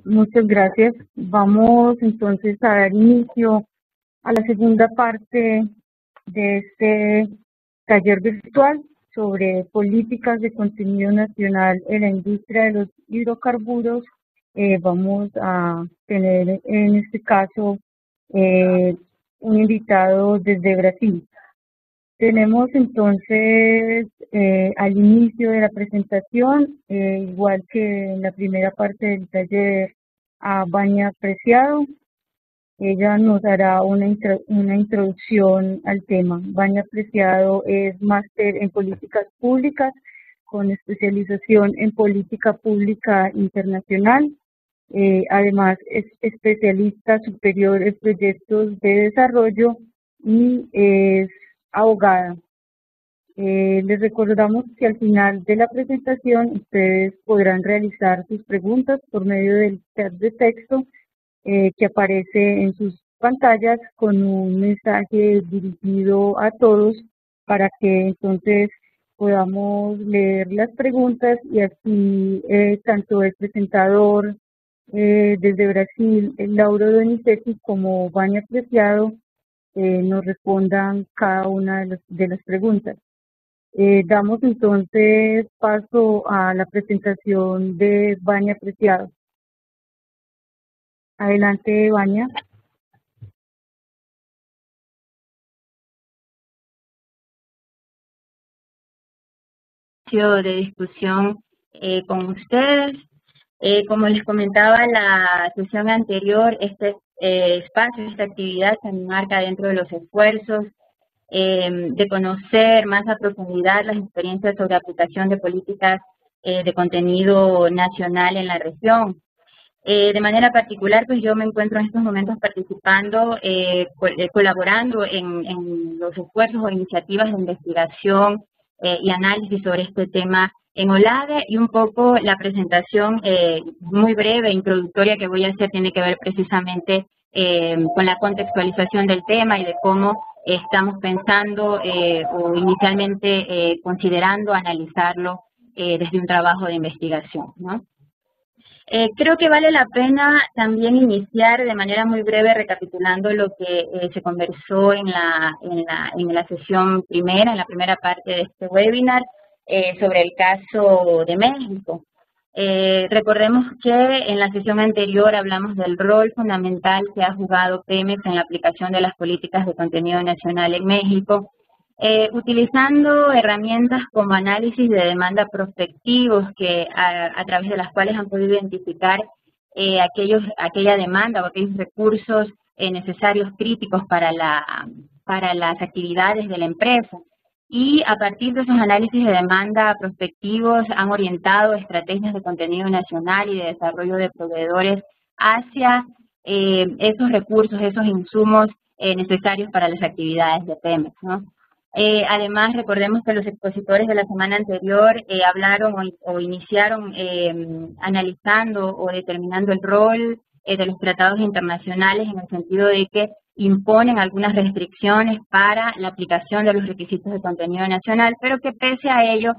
Muchas gracias. Vamos entonces a dar inicio a la segunda parte de este taller virtual sobre políticas de contenido nacional en la industria de los hidrocarburos. Vamos a tener en este caso un invitado desde Brasil. Tenemos entonces al inicio de la presentación, igual que en la primera parte del taller, a Vania Preciado. Ella nos hará una introducción al tema. Vania Preciado es máster en políticas públicas con especialización en política pública internacional. Además es especialista superior en proyectos de desarrollo y es abogada. Les recordamos que al final de la presentación ustedes podrán realizar sus preguntas por medio del chat de texto que aparece en sus pantallas con un mensaje dirigido a todos para que entonces podamos leer las preguntas y así tanto el presentador desde Brasil, Lauro Donizetti, como Vania Preciado nos respondan cada una de las preguntas. Damos entonces paso a la presentación de Vania Preciado. Adelante, Vania. De discusión con ustedes. Como les comentaba en la sesión anterior, este espacio, esta actividad se enmarca dentro de los esfuerzos de conocer más a profundidad las experiencias sobre aplicación de políticas de contenido nacional en la región. De manera particular, pues yo me encuentro en estos momentos participando, colaborando en los esfuerzos o iniciativas de investigación y análisis sobre este tema en OLADE, y un poco la presentación muy breve, introductoria que voy a hacer tiene que ver precisamente con la contextualización del tema y de cómo estamos pensando o inicialmente considerando analizarlo desde un trabajo de investigación, ¿no? Creo que vale la pena también iniciar de manera muy breve recapitulando lo que se conversó en la sesión primera, en la primera parte de este webinar, sobre el caso de México. Recordemos que en la sesión anterior hablamos del rol fundamental que ha jugado Pemex en la aplicación de las políticas de contenido nacional en México, utilizando herramientas como análisis de demanda prospectivos que a través de las cuales han podido identificar aquella demanda o aquellos recursos necesarios críticos para las actividades de la empresa. Y a partir de esos análisis de demanda prospectivos han orientado estrategias de contenido nacional y de desarrollo de proveedores hacia esos recursos, esos insumos necesarios para las actividades de Pemex, ¿no? Además, recordemos que los expositores de la semana anterior hablaron o iniciaron analizando o determinando el rol de los tratados internacionales en el sentido de que imponen algunas restricciones para la aplicación de los requisitos de contenido nacional, pero que pese a ello,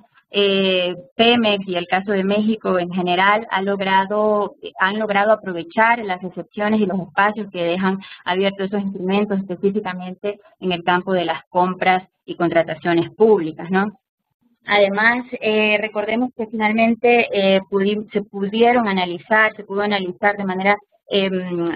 Pemex y el caso de México en general han logrado aprovechar las excepciones y los espacios que dejan abiertos esos instrumentos, específicamente en el campo de las compras y contrataciones públicas, ¿no? Además, recordemos que finalmente se pudo analizar de manera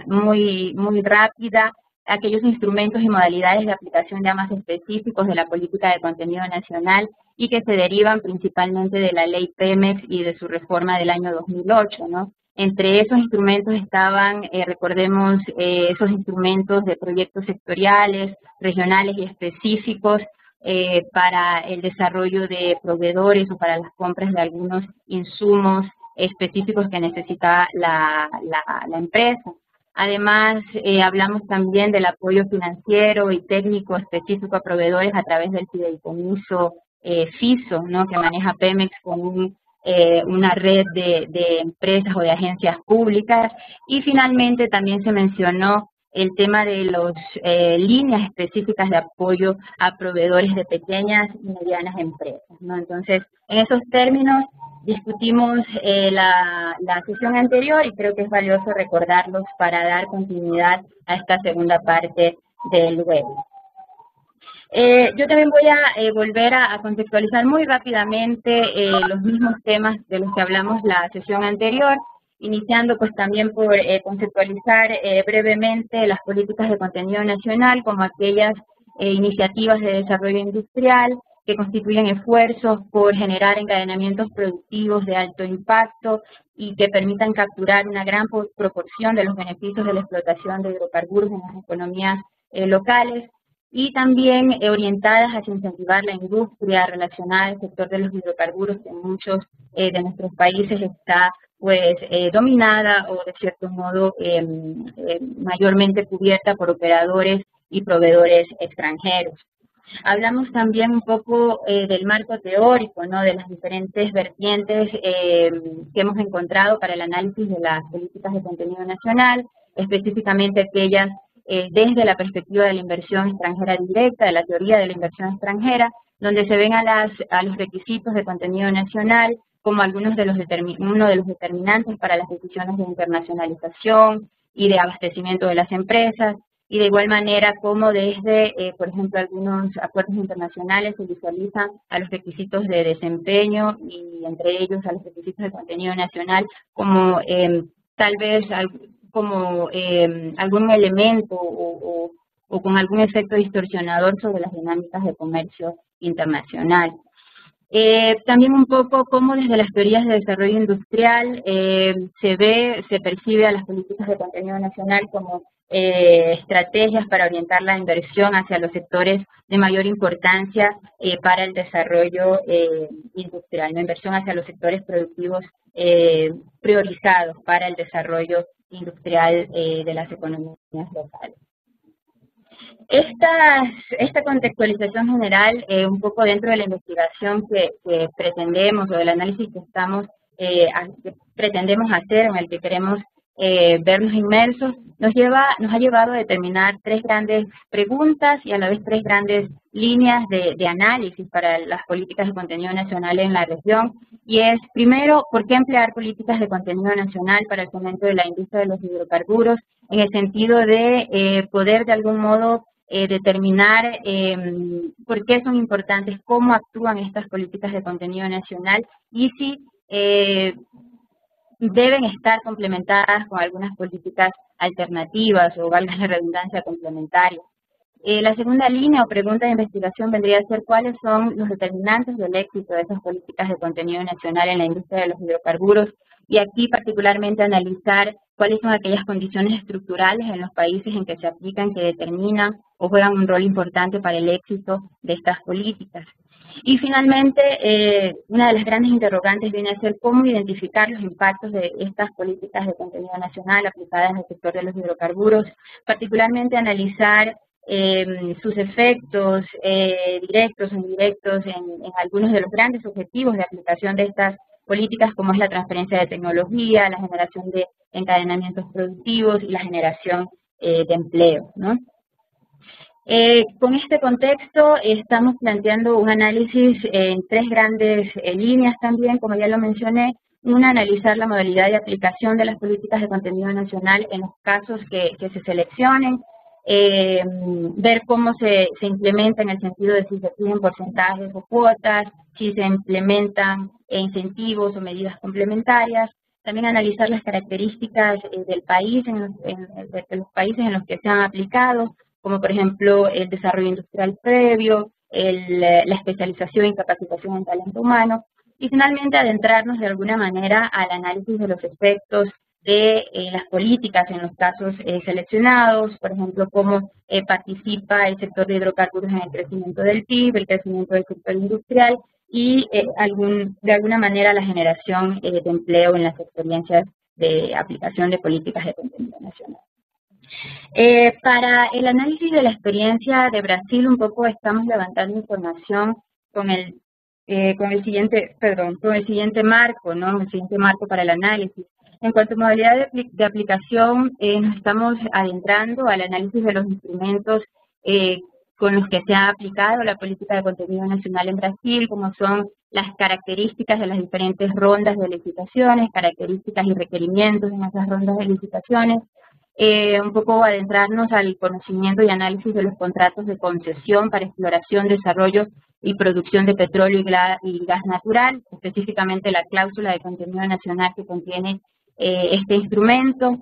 muy rápida aquellos instrumentos y modalidades de aplicación ya más específicos de la política de contenido nacional y que se derivan principalmente de la ley Pemex y de su reforma del año 2008, ¿no? Entre esos instrumentos estaban, recordemos, esos instrumentos de proyectos sectoriales, regionales y específicos para el desarrollo de proveedores o para las compras de algunos insumos específicos que necesita la empresa. Además, hablamos también del apoyo financiero y técnico específico a proveedores a través del fideicomiso FISO, ¿no?, que maneja Pemex con una red de empresas o de agencias públicas. Y finalmente también se mencionó el tema de las líneas específicas de apoyo a proveedores de pequeñas y medianas empresas, ¿no? Entonces, en esos términos, discutimos la sesión anterior y creo que es valioso recordarlos para dar continuidad a esta segunda parte del webinar. Yo también voy a volver a contextualizar muy rápidamente los mismos temas de los que hablamos la sesión anterior, iniciando pues también por conceptualizar brevemente las políticas de contenido nacional como aquellas iniciativas de desarrollo industrial que constituyen esfuerzos por generar encadenamientos productivos de alto impacto y que permitan capturar una gran proporción de los beneficios de la explotación de hidrocarburos en las economías locales, y también orientadas hacia incentivar la industria relacionada al sector de los hidrocarburos que en muchos de nuestros países está pues dominada o de cierto modo mayormente cubierta por operadores y proveedores extranjeros. Hablamos también un poco del marco teórico, ¿no? De las diferentes vertientes que hemos encontrado para el análisis de las políticas de contenido nacional, específicamente aquellas desde la perspectiva de la inversión extranjera directa, de la teoría de la inversión extranjera, donde se ven a los requisitos de contenido nacional como uno de los determinantes para las decisiones de internacionalización y de abastecimiento de las empresas, y de igual manera como desde, por ejemplo, algunos acuerdos internacionales se visualizan a los requisitos de desempeño y entre ellos a los requisitos de contenido nacional como tal vez como algún elemento o con algún efecto distorsionador sobre las dinámicas de comercio internacional. También un poco cómo desde las teorías de desarrollo industrial se percibe a las políticas de contenido nacional como estrategias para orientar la inversión hacia los sectores de mayor importancia para el desarrollo industrial, la inversión hacia los sectores productivos priorizados para el desarrollo industrial de las economías locales. Esta contextualización general, un poco dentro de la investigación que pretendemos o del análisis que pretendemos hacer, en el que queremos vernos inmersos, nos ha llevado a determinar tres grandes preguntas y a la vez tres grandes líneas de análisis para las políticas de contenido nacional en la región. Y es, primero, ¿por qué emplear políticas de contenido nacional para el fomento de la industria de los hidrocarburos? En el sentido de poder de algún modo determinar por qué son importantes, cómo actúan estas políticas de contenido nacional y si deben estar complementadas con algunas políticas alternativas o, valga la redundancia, complementarias. La segunda línea o pregunta de investigación vendría a ser cuáles son los determinantes del éxito de esas políticas de contenido nacional en la industria de los hidrocarburos y aquí particularmente analizar cuáles son aquellas condiciones estructurales en los países en que se aplican que determinan o juegan un rol importante para el éxito de estas políticas. Y finalmente, una de las grandes interrogantes viene a ser cómo identificar los impactos de estas políticas de contenido nacional aplicadas al sector de los hidrocarburos, particularmente analizar sus efectos directos o indirectos en algunos de los grandes objetivos de aplicación de estas políticas, como es la transferencia de tecnología, la generación de encadenamientos productivos y la generación de empleo, ¿no? Con este contexto estamos planteando un análisis en tres grandes líneas también, como ya lo mencioné. Una, analizar la modalidad de aplicación de las políticas de contenido nacional en los casos que se seleccionen, ver cómo se implementa en el sentido de si se piden porcentajes o cuotas, si se implementan incentivos o medidas complementarias. También analizar las características del país, de los países en los que se han aplicado, como por ejemplo el desarrollo industrial previo, la especialización y capacitación en talento humano, y finalmente adentrarnos de alguna manera al análisis de los efectos de las políticas en los casos seleccionados, por ejemplo, cómo participa el sector de hidrocarburos en el crecimiento del PIB, el crecimiento del sector industrial y de alguna manera la generación de empleo en las experiencias de aplicación de políticas de contenido nacional. Para el análisis de la experiencia de Brasil, un poco estamos levantando información con el siguiente marco, ¿no? El siguiente marco para el análisis. En cuanto a modalidad de aplicación, nos estamos adentrando al análisis de los instrumentos con los que se ha aplicado la política de contenido nacional en Brasil, como son las características de las diferentes rondas de licitaciones, características y requerimientos en esas rondas de licitaciones, un poco adentrarnos al conocimiento y análisis de los contratos de concesión para exploración, desarrollo y producción de petróleo y gas natural, específicamente la cláusula de contenido nacional que contiene este instrumento,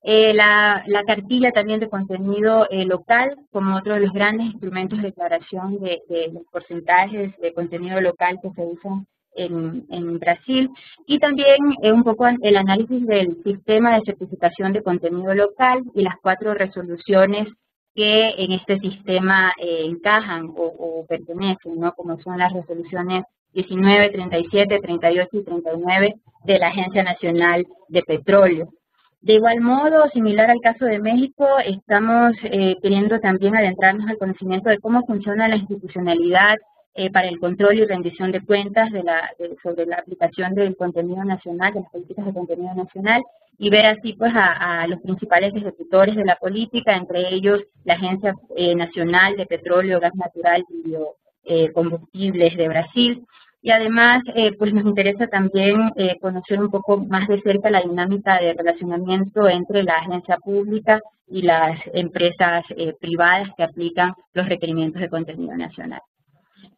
la cartilla también de contenido local como otro de los grandes instrumentos de declaración de los porcentajes de contenido local que se usan en Brasil, y también un poco el análisis del sistema de certificación de contenido local y las 4 resoluciones que en este sistema encajan o pertenecen, ¿no? Como son las resoluciones 19, 37, 38 y 39 de la Agencia Nacional de Petróleo. De igual modo, similar al caso de México, estamos queriendo también adentrarnos al conocimiento de cómo funciona la institucionalidad para el control y rendición de cuentas sobre la aplicación del contenido nacional, de las políticas de contenido nacional, y ver así pues a los principales ejecutores de la política, entre ellos la Agencia Nacional de Petróleo, Gas Natural y Biocombustibles de Brasil. Y además, pues nos interesa también conocer un poco más de cerca la dinámica de relacionamiento entre la agencia pública y las empresas privadas que aplican los requerimientos de contenido nacional.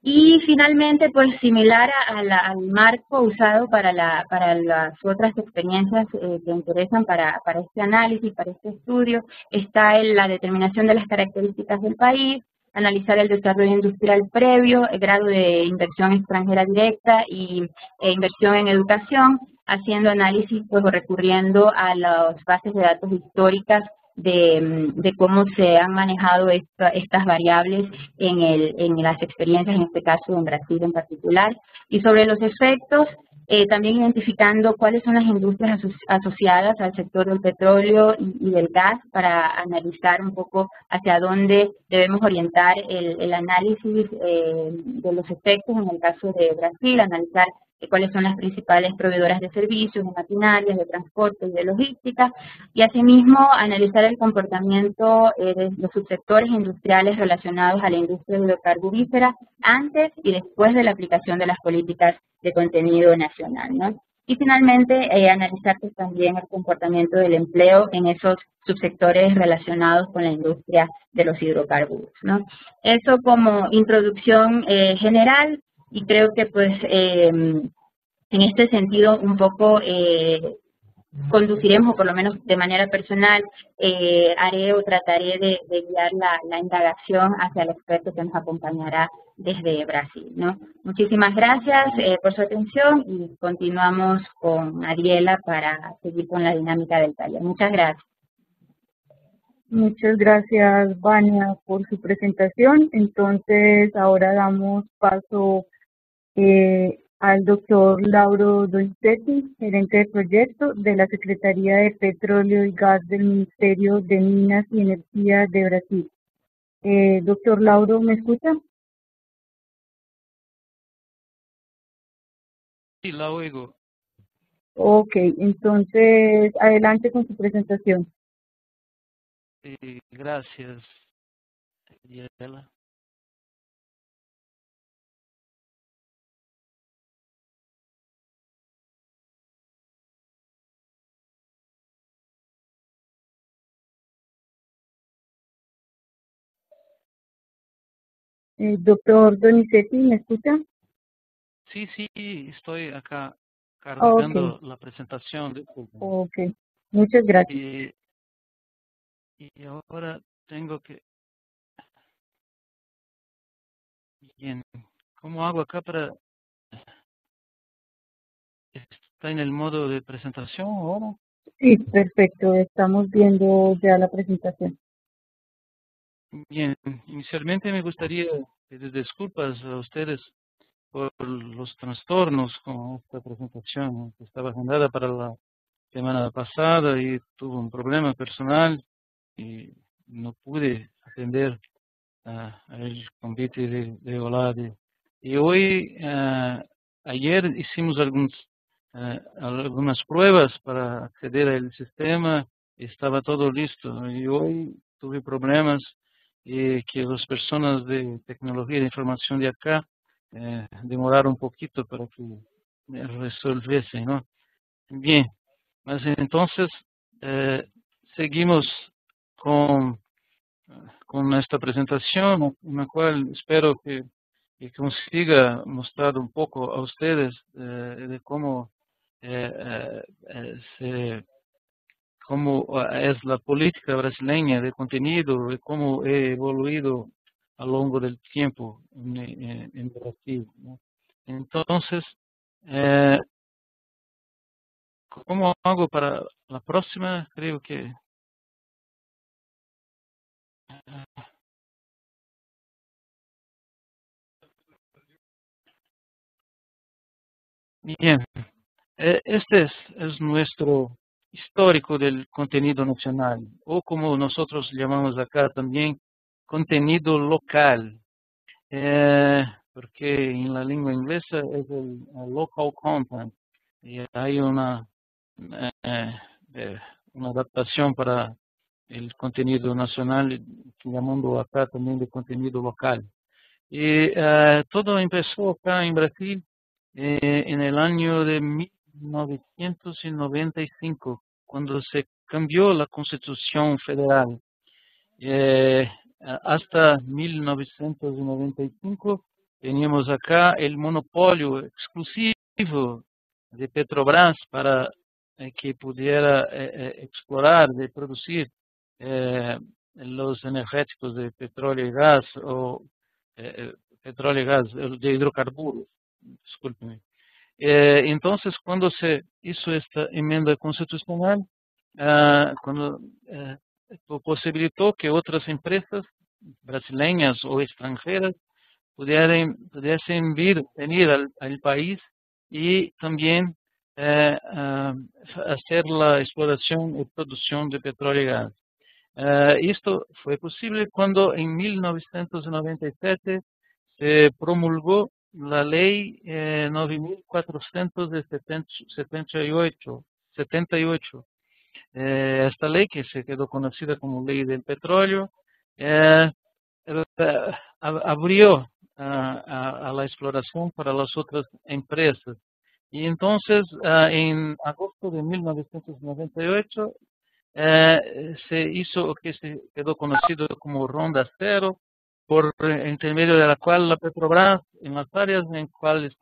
Y finalmente, pues similar al marco usado para las otras experiencias que interesan para este análisis, para este estudio, está la determinación de las características del país, analizar el desarrollo industrial previo, el grado de inversión extranjera directa e inversión en educación, haciendo análisis pues, o recurriendo a las bases de datos históricas de cómo se han manejado estas variables en las experiencias, en este caso en Brasil en particular, y sobre los efectos, también identificando cuáles son las industrias asociadas al sector del petróleo y del gas para analizar un poco hacia dónde debemos orientar el análisis de los efectos en el caso de Brasil, analizar cuáles son las principales proveedoras de servicios, de maquinarias, de transporte y de logística, y asimismo analizar el comportamiento de los subsectores industriales relacionados a la industria hidrocarburífera antes y después de la aplicación de las políticas de contenido nacional, ¿no? Y finalmente, analizar pues, también el comportamiento del empleo en esos subsectores relacionados con la industria de los hidrocarburos, ¿no? Eso como introducción general, y creo que pues en este sentido un poco conduciremos, o por lo menos de manera personal, haré o trataré de guiar la indagación hacia el experto que nos acompañará desde Brasil, ¿no? Muchísimas gracias por su atención y continuamos con Ariela para seguir con la dinámica del taller. Muchas gracias. Muchas gracias, Vania, por su presentación. Entonces, ahora damos paso al doctor Lauro Donizetti, gerente de proyecto de la Secretaría de Petróleo y Gas del Ministerio de Minas y Energía de Brasil. Doctor Lauro, ¿me escucha? Sí, la oigo. Ok, entonces adelante con su presentación. Gracias, Ariela. Doctor Donizetti, ¿me escucha? Sí, estoy acá cargando la presentación. Ok, muchas gracias. Y ahora tengo que... Bien, ¿cómo hago acá para... ¿Está en el modo de presentación ahora? Sí, perfecto, estamos viendo ya la presentación. Bien, inicialmente me gustaría pedir disculpas a ustedes por los trastornos con esta presentación, que estaba agendada para la semana pasada y tuve un problema personal y no pude atender al convite de OLADE. Y hoy, ayer hicimos algunas pruebas para acceder al sistema, estaba todo listo. Y hoy tuve problemas y que las personas de tecnología de información de acá demoraron un poquito para que resolviesen, ¿no? Bien, mas entonces seguimos con, con esta presentación, en la cual espero que consiga mostrar un poco a ustedes de cómo cómo es la política brasileña de contenido y cómo he evoluido a lo largo del tiempo en Brasil, ¿no? Entonces, eh, ¿cómo hago para la próxima? Creo que... Bien, este es nuestro histórico del contenido nacional, o como nosotros llamamos acá también, contenido local. Porque en la lengua inglesa es el local content y hay eh, una adaptación para el contenido nacional, llamando acá también de contenido local. Y todo empezó acá en Brasil en el año de 1995, cuando se cambió la Constitución Federal. Eh, Hasta 1995 teníamos acá el monopolio exclusivo de Petrobras para que pudiera explorar, de producir los energéticos de petróleo y gas o petróleo y gas, de hidrocarburos, discúlpeme. Entonces, cuando se hizo esta enmienda constitucional, cuando posibilitó que otras empresas brasileñas o extranjeras pudiesen venir al país y también hacer la exploración y producción de petróleo y gas. Esto fue posible cuando en 1997 se promulgó la ley 9478. Esta ley, que se quedó conocida como Ley del Petróleo, eh, abrió a la exploración para las otras empresas. Y entonces, en agosto de 1998, se hizo lo que se quedó conocido como Ronda Cero, por intermedio de la cual la Petrobras, en las áreas en cuales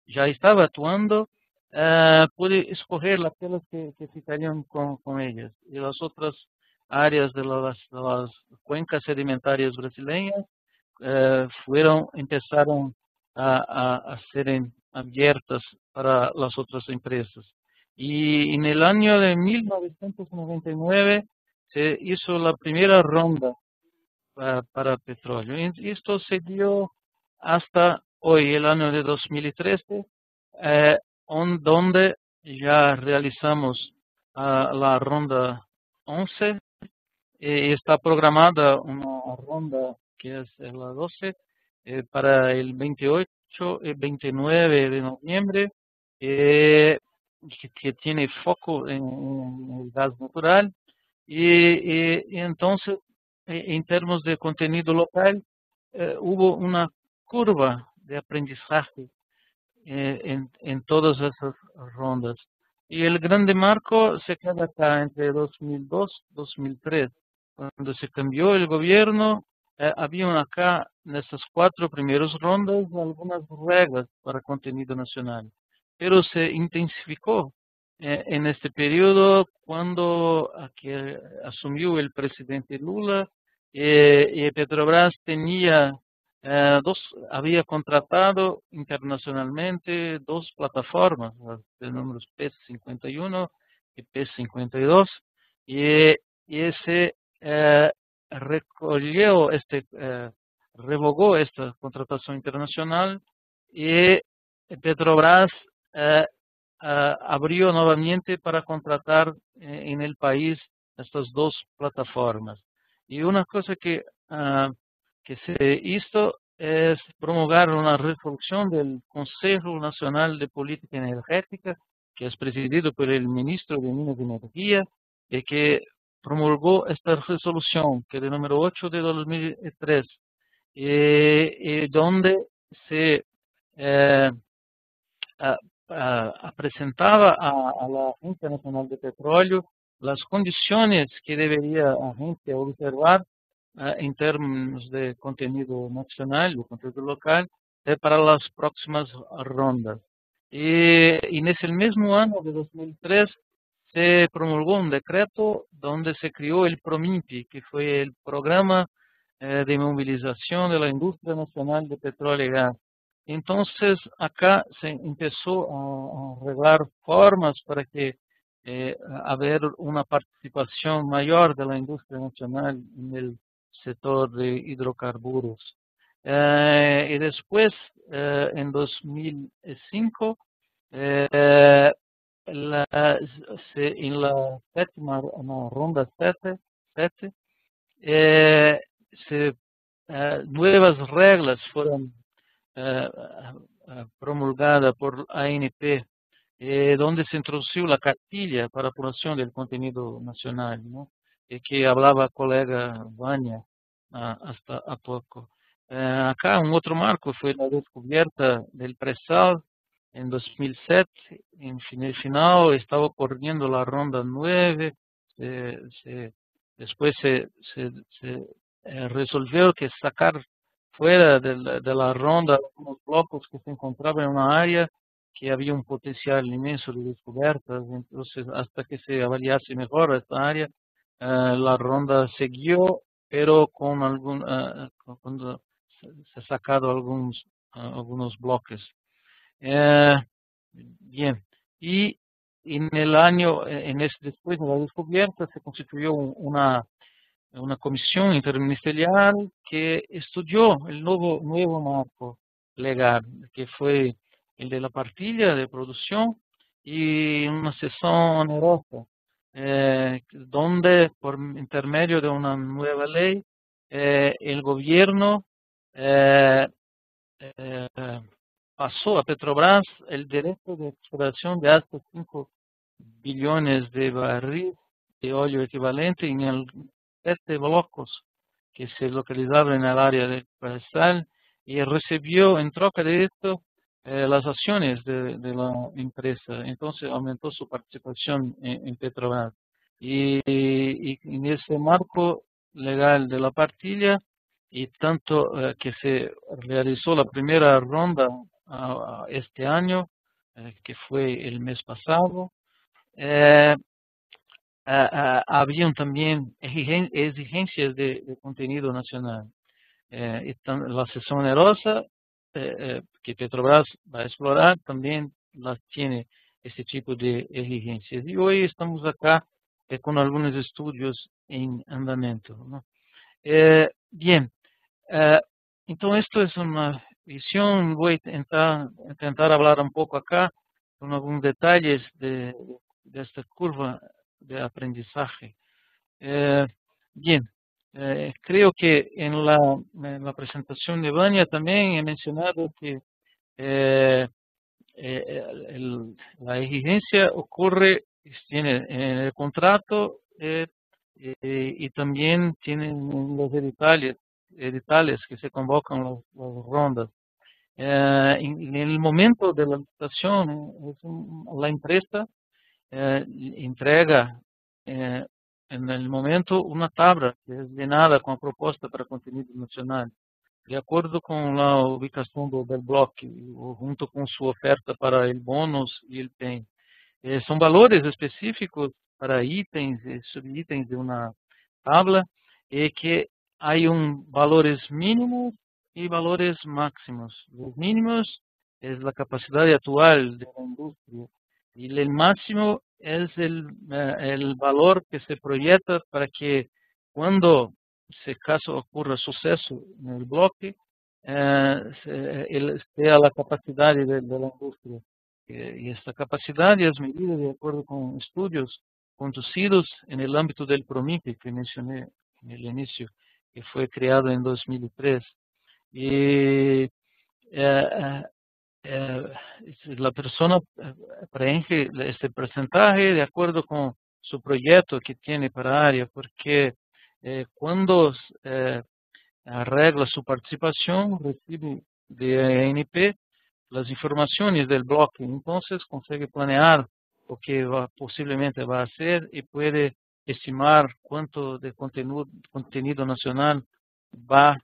ya estaba actuando, puede escoger las que ficarían con ellas. Y las otras áreas de de las cuencas sedimentarias brasileñas empezaron a ser abiertas para las otras empresas. Y en el año de 1999 se hizo la primera ronda para petróleo. Y esto se dio hasta hoy, el año de 2013, donde ya realizamos la ronda 11. Está programada una ronda que es la 12 para el 28 y 29 de noviembre, que tiene foco en el gas natural. Y entonces, en términos de contenido local, hubo una curva de aprendizaje en todas esas rondas. Y el grande marco se queda acá entre 2002 y 2003. Cuando se cambió el gobierno, habían acá en estas 4 primeras rondas algunas reglas para contenido nacional, pero se intensificó en este periodo cuando que asumió el presidente Lula, y Petrobras había contratado internacionalmente 2 plataformas, las de números PES-51 y PES-52, y, y ese revogó esta contratación internacional, y Petrobras eh, abrió nuevamente para contratar en el país estas 2 plataformas. Y una cosa que se hizo es promulgar una resolución del Consejo Nacional de Política Energética, que es presidido por el ministro de Minas y Energía, y que promulgó esta resolución, que es de número 8 de 2003, donde se eh, presentaba a la Agencia Nacional de Petróleo las condiciones que debería la agencia observar en términos de contenido nacional o contenido local para las próximas rondas. Y en ese mismo año de 2003 se promulgó un decreto donde se creó el PROMIMPI, que fue el Programa de Movilización de la Industria Nacional de Petróleo y Gas. Entonces, acá se empezó a arreglar formas para que haber una participación mayor de la industria nacional en el sector de hidrocarburos. Y después, en 2005, eh, en la séptima ronda 7, eh, nuevas reglas fueron eh, promulgada por ANP, donde se introdujo la cartilla para apuración del contenido nacional, ¿no? Que hablaba colega Vania hasta a poco. Acá un otro marco fue la descubierta del pre-sal en 2007. En el final estaba ocurriendo la ronda 9. Después se resolvió que sacar fuera de la ronda unos blocos que se encontraban en una área que había un potencial inmenso de descubiertas. Entonces, hasta que se avaliase mejor esta área, la ronda siguió, pero con cuando se ha sacado algunos bloques. Bien, y en el año, después de la descubierta, se constituyó una comisión interministerial que estudió el nuevo marco legal, que fue el de la partilla de producción, y una sesión onerosa, donde por intermedio de una nueva ley, el gobierno eh, eh, pasó a Petrobras el derecho de exploración de hasta 5 billones de barriles de óleo equivalente en el 7 blocos que se localizaban en el área de Presal, y recibió en troca de esto las acciones de la empresa. Entonces aumentó su participación en Petrobras. Y en ese marco legal de la partilla, y tanto que se realizó la primera ronda este año, que fue el mes pasado, eh, habían también exigencias de contenido nacional. La sesión onerosa que Petrobras va a explorar también las tiene este tipo de exigencias. Y hoy estamos acá con algunos estudios en andamiento, ¿no? Bien, eh, entonces esto es una visión. Voy a intentar hablar un poco acá con algunos detalles de esta curva de aprendizaje. Eh, bien, creo que en la presentación de Vania también he mencionado que eh, la exigencia ocurre, tiene en el contrato, y también tienen los editales que se convocan las rondas. En el momento de la licitación, la empresa entrega en el momento una tabla que es llenada con propuesta para contenido nacional, de acuerdo con la ubicación del bloque, o junto con su oferta para el bonus y el PEN. Son valores específicos para ítems y subítems de una tabla, que hay valores mínimos y valores máximos. Los mínimos es la capacidad actual de la industria, y el máximo es el valor que se proyecta para que cuando, si caso ocurra suceso en el bloque, sea la capacidad de la industria. Y esta capacidad es medida de acuerdo con estudios conducidos en el ámbito del PROMIPI que mencioné en el inicio, que fue creado en 2003. Y eh, la persona preenche este porcentaje de acuerdo con su proyecto que tiene para área, porque cuando arregla su participación, recibe de ANP las informaciones del bloque, entonces consigue planear lo que posiblemente va a hacer y puede estimar cuánto de contenido nacional va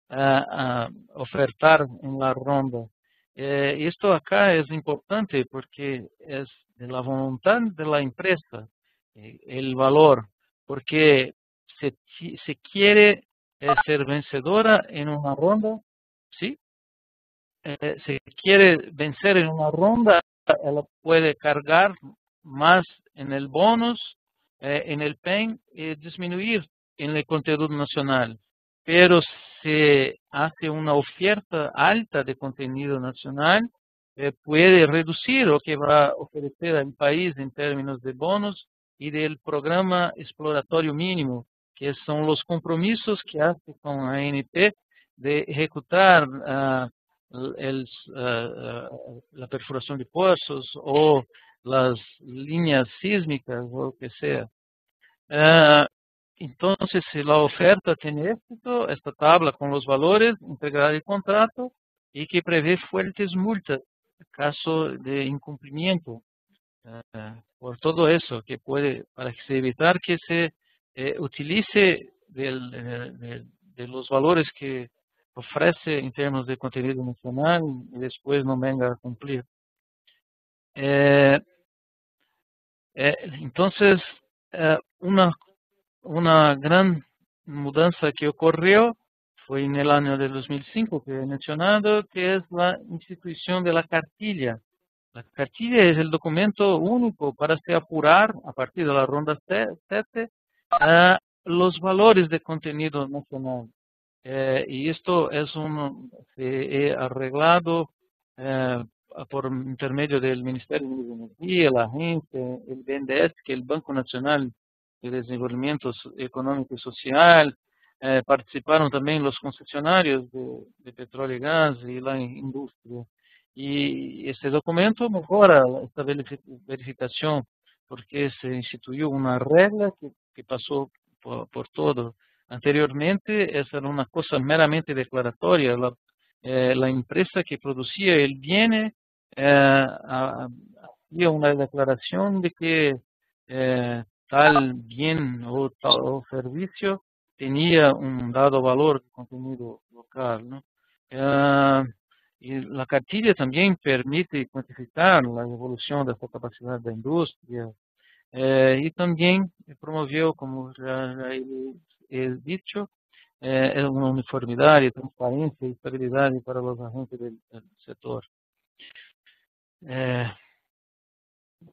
a ofertar en la ronda. Esto acá es importante porque es de la voluntad de la empresa, el valor, porque se quiere ser vencedora en una ronda, ¿sí? Si quiere vencer en una ronda, ella puede cargar más en el bonus, en el PEN y disminuir en el contenido nacional. Pero si hace una oferta alta de contenido nacional, puede reducir lo que va a ofrecer al país en términos de bonos y del programa exploratorio mínimo, que son los compromisos que hace con ANP de ejecutar la perforación de pozos o las líneas sísmicas o lo que sea. Entonces, si la oferta tiene éxito, esta tabla con los valores integrará el contrato y que prevé fuertes multas en caso de incumplimiento. Por todo eso, que puede, para que se evitar que se utilice de los valores que ofrece en términos de contenido nacional y después no venga a cumplir. Entonces, una gran mudanza que ocurrió fue en el año de 2005, que he mencionado, que es la institución de la cartilla. La cartilla es el documento único para se apurar a partir de la ronda 7 los valores de contenido nacional. Y esto es se ha arreglado por intermedio del Ministerio de Energía, la agencia, el BNDES, que es el Banco Nacional de Desarrollo Económico y Social. Participaron también los concesionarios de petróleo y gas y la industria. Y este documento mejora esta verificación porque se instituyó una regla que pasó por todo. Anteriormente, esa era una cosa meramente declaratoria. La empresa que producía el bien hacía una declaración de que tal bien o tal servicio tenía un dado valor de contenido local, ¿no? Y la cartilla también permite cuantificar la evolución de esta capacidad de la industria y también promovió, como ya he dicho, una uniformidad, transparencia y estabilidad para los agentes del sector.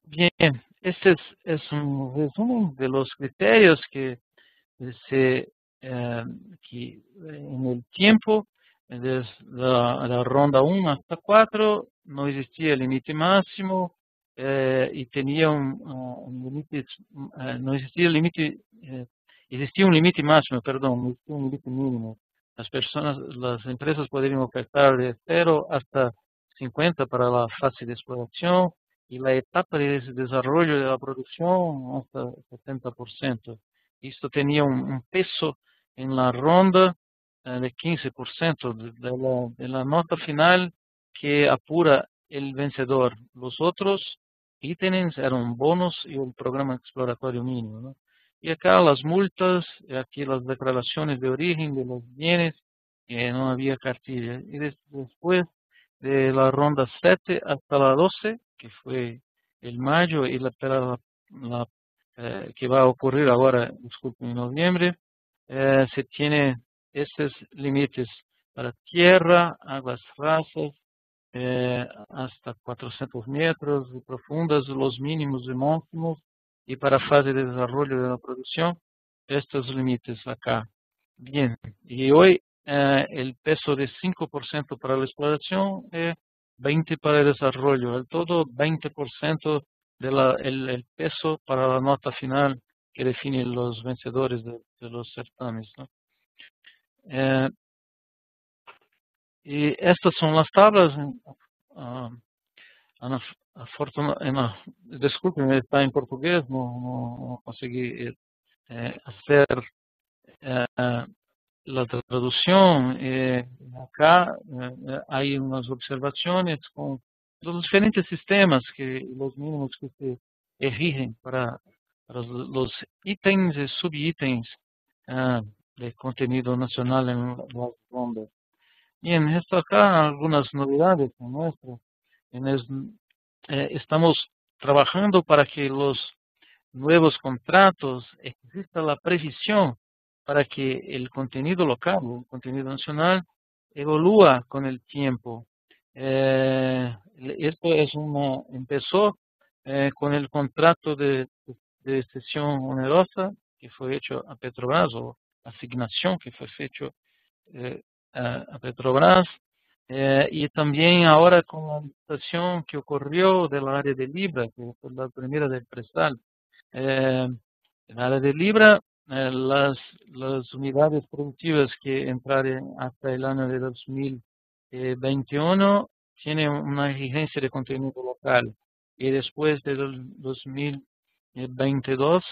Bien, este es un resumen de los criterios que en el tiempo, desde la ronda 1 hasta 4, no existía límite máximo y tenía un límite, no existía límite, existía un límite máximo, perdón, no existía un límite mínimo. Las empresas podrían ofertar de 0 hasta 50 para la fase de exploración y la etapa de desarrollo de la producción hasta 70%. Esto tenía un peso en la ronda de 15% de la nota final que apura el vencedor. Los otros ítems eran bonos y el programa exploratorio mínimo, ¿no? Y acá las multas, aquí las declaraciones de origen de los bienes, no había cartilla. Y después de la ronda 7 hasta la 12, que fue el mayo y que va a ocurrir ahora, disculpen, en noviembre, se tiene estos límites para tierra, aguas rasas, hasta 400 metros y profundas, los mínimos y máximos, y para fase de desarrollo de la producción, estos límites acá. Bien, y hoy el peso de 5% para la exploración y 20% para el desarrollo, el todo 20% el peso para la nota final que define los vencedores de los certámenes, ¿no? Y estas son las tablas. discúlpeme, está en portugués, no conseguí hacer la traducción. Acá hay unas observaciones con los diferentes sistemas los mínimos que se exigen para los ítems y subítems de contenido nacional en las bombas. Y en esto acá algunas novedades en nuestro. Estamos trabajando para que los nuevos contratos exista la previsión para que el contenido local, el contenido nacional, evolúa con el tiempo. Esto empezó con el contrato de cesión onerosa que fue hecho a Petrobras, o asignación que fue hecho eh, a Petrobras, y también ahora con la licitación que ocurrió del área de Libra, que fue la primera del presal. En el área de Libra, las unidades productivas que entraron hasta el año de 2021 tienen una exigencia de contenido local, y después del 2022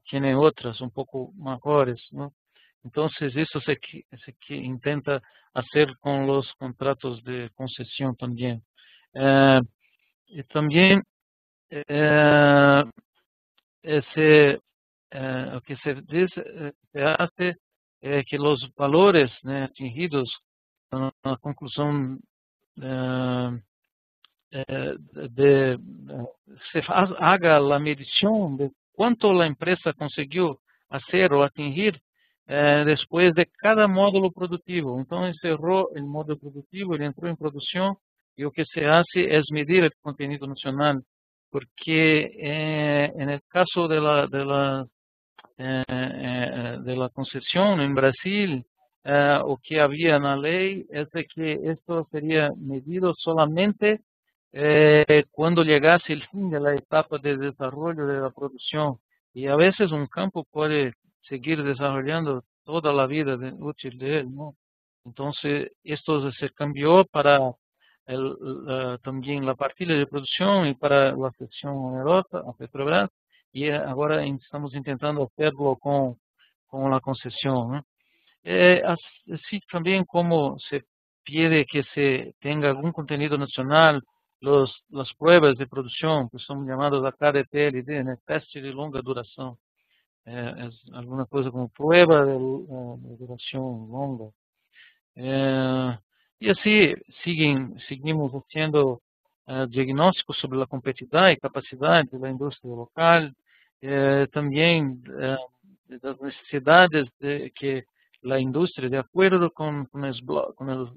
tiene otras un poco mejores, ¿no? Entonces, eso se intenta hacer con los contratos de concesión también. Y también eh, lo que se dice, se hace que los valores, ¿no?, atingidos con la conclusión eh, se haga la medición de cuánto la empresa consiguió hacer o atingir después de cada módulo productivo. Entonces cerró el módulo productivo, él entró en producción, y lo que se hace es medir el contenido nacional, porque en el caso de la concesión en Brasil, o que había en la ley es de que esto sería medido solamente cuando llegase el fin de la etapa de desarrollo de la producción. Y a veces un campo puede seguir desarrollando toda la vida útil de él, ¿no? Entonces, esto se cambió para también la partida de producción y para la sección onerosa a Petrobras, y ahora estamos intentando hacerlo con la concesión, ¿no? Así también como se pide que se tenga algún contenido nacional, las pruebas de producción, que son llamadas acá de PLD, ¿no?, teste de longa duración. Es alguna cosa como prueba de duración longa. Y así seguimos haciendo diagnósticos sobre la competitividad y capacidad de la industria local, también de las necesidades de que la industria, de acuerdo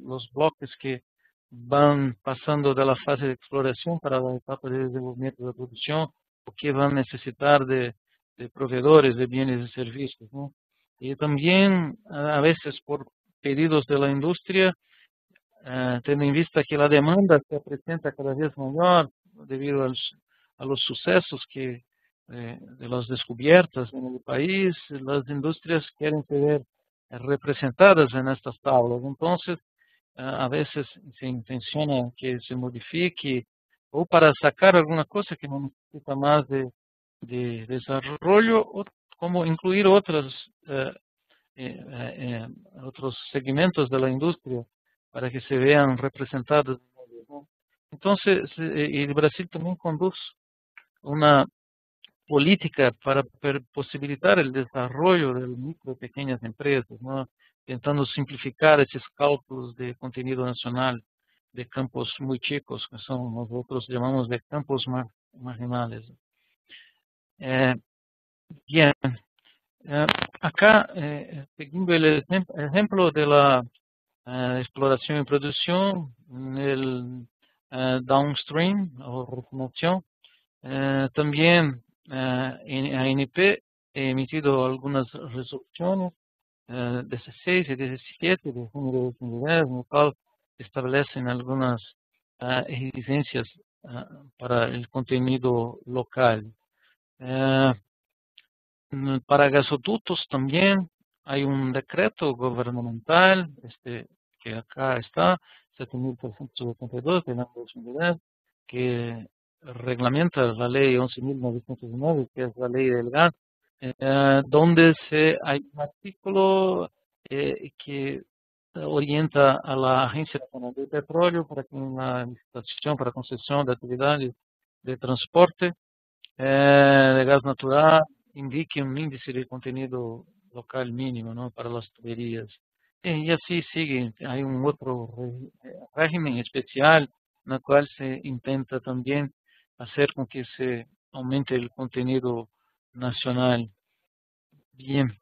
los bloques que van pasando de la fase de exploración para la etapa de desenvolvimiento de la producción, o que van a necesitar de proveedores de bienes y servicios, ¿no? Y también a veces por pedidos de la industria, teniendo en vista que la demanda se presenta cada vez mayor debido a los sucesos de las descubiertas en el país, las industrias quieren ser representadas en estas tablas. Entonces, a veces se intenciona que se modifique, o para sacar alguna cosa que no necesita más de desarrollo, o como incluir otros segmentos de la industria para que se vean representados, ¿no? Entonces, el Brasil también conduce una política para posibilitar el desarrollo de micro y pequeñas empresas, ¿no?, intentando simplificar esos cálculos de contenido nacional de campos muy chicos, que son nosotros llamamos de campos marginales. Bien. Acá, siguiendo el ejemplo de la exploración y producción, en el downstream o refinación, también ANP ha emitido algunas resoluciones 16 y 17 de junio de 2010, en el cual establecen algunas exigencias para el contenido local. Para gasoductos también hay un decreto gubernamental, que acá está, 7.382 del año 2010, que reglamenta la ley 11.909, que es la ley del gas, donde hay un artículo que orienta a la Agencia Nacional de Petróleo para que en la licitación para concesión de actividades de transporte de gas natural indique un índice de contenido local mínimo, ¿no?, para las tuberías. Y así sigue. Hay un otro régimen especial en el cual se intenta también hacer con que se aumente el contenido nacional. Bien,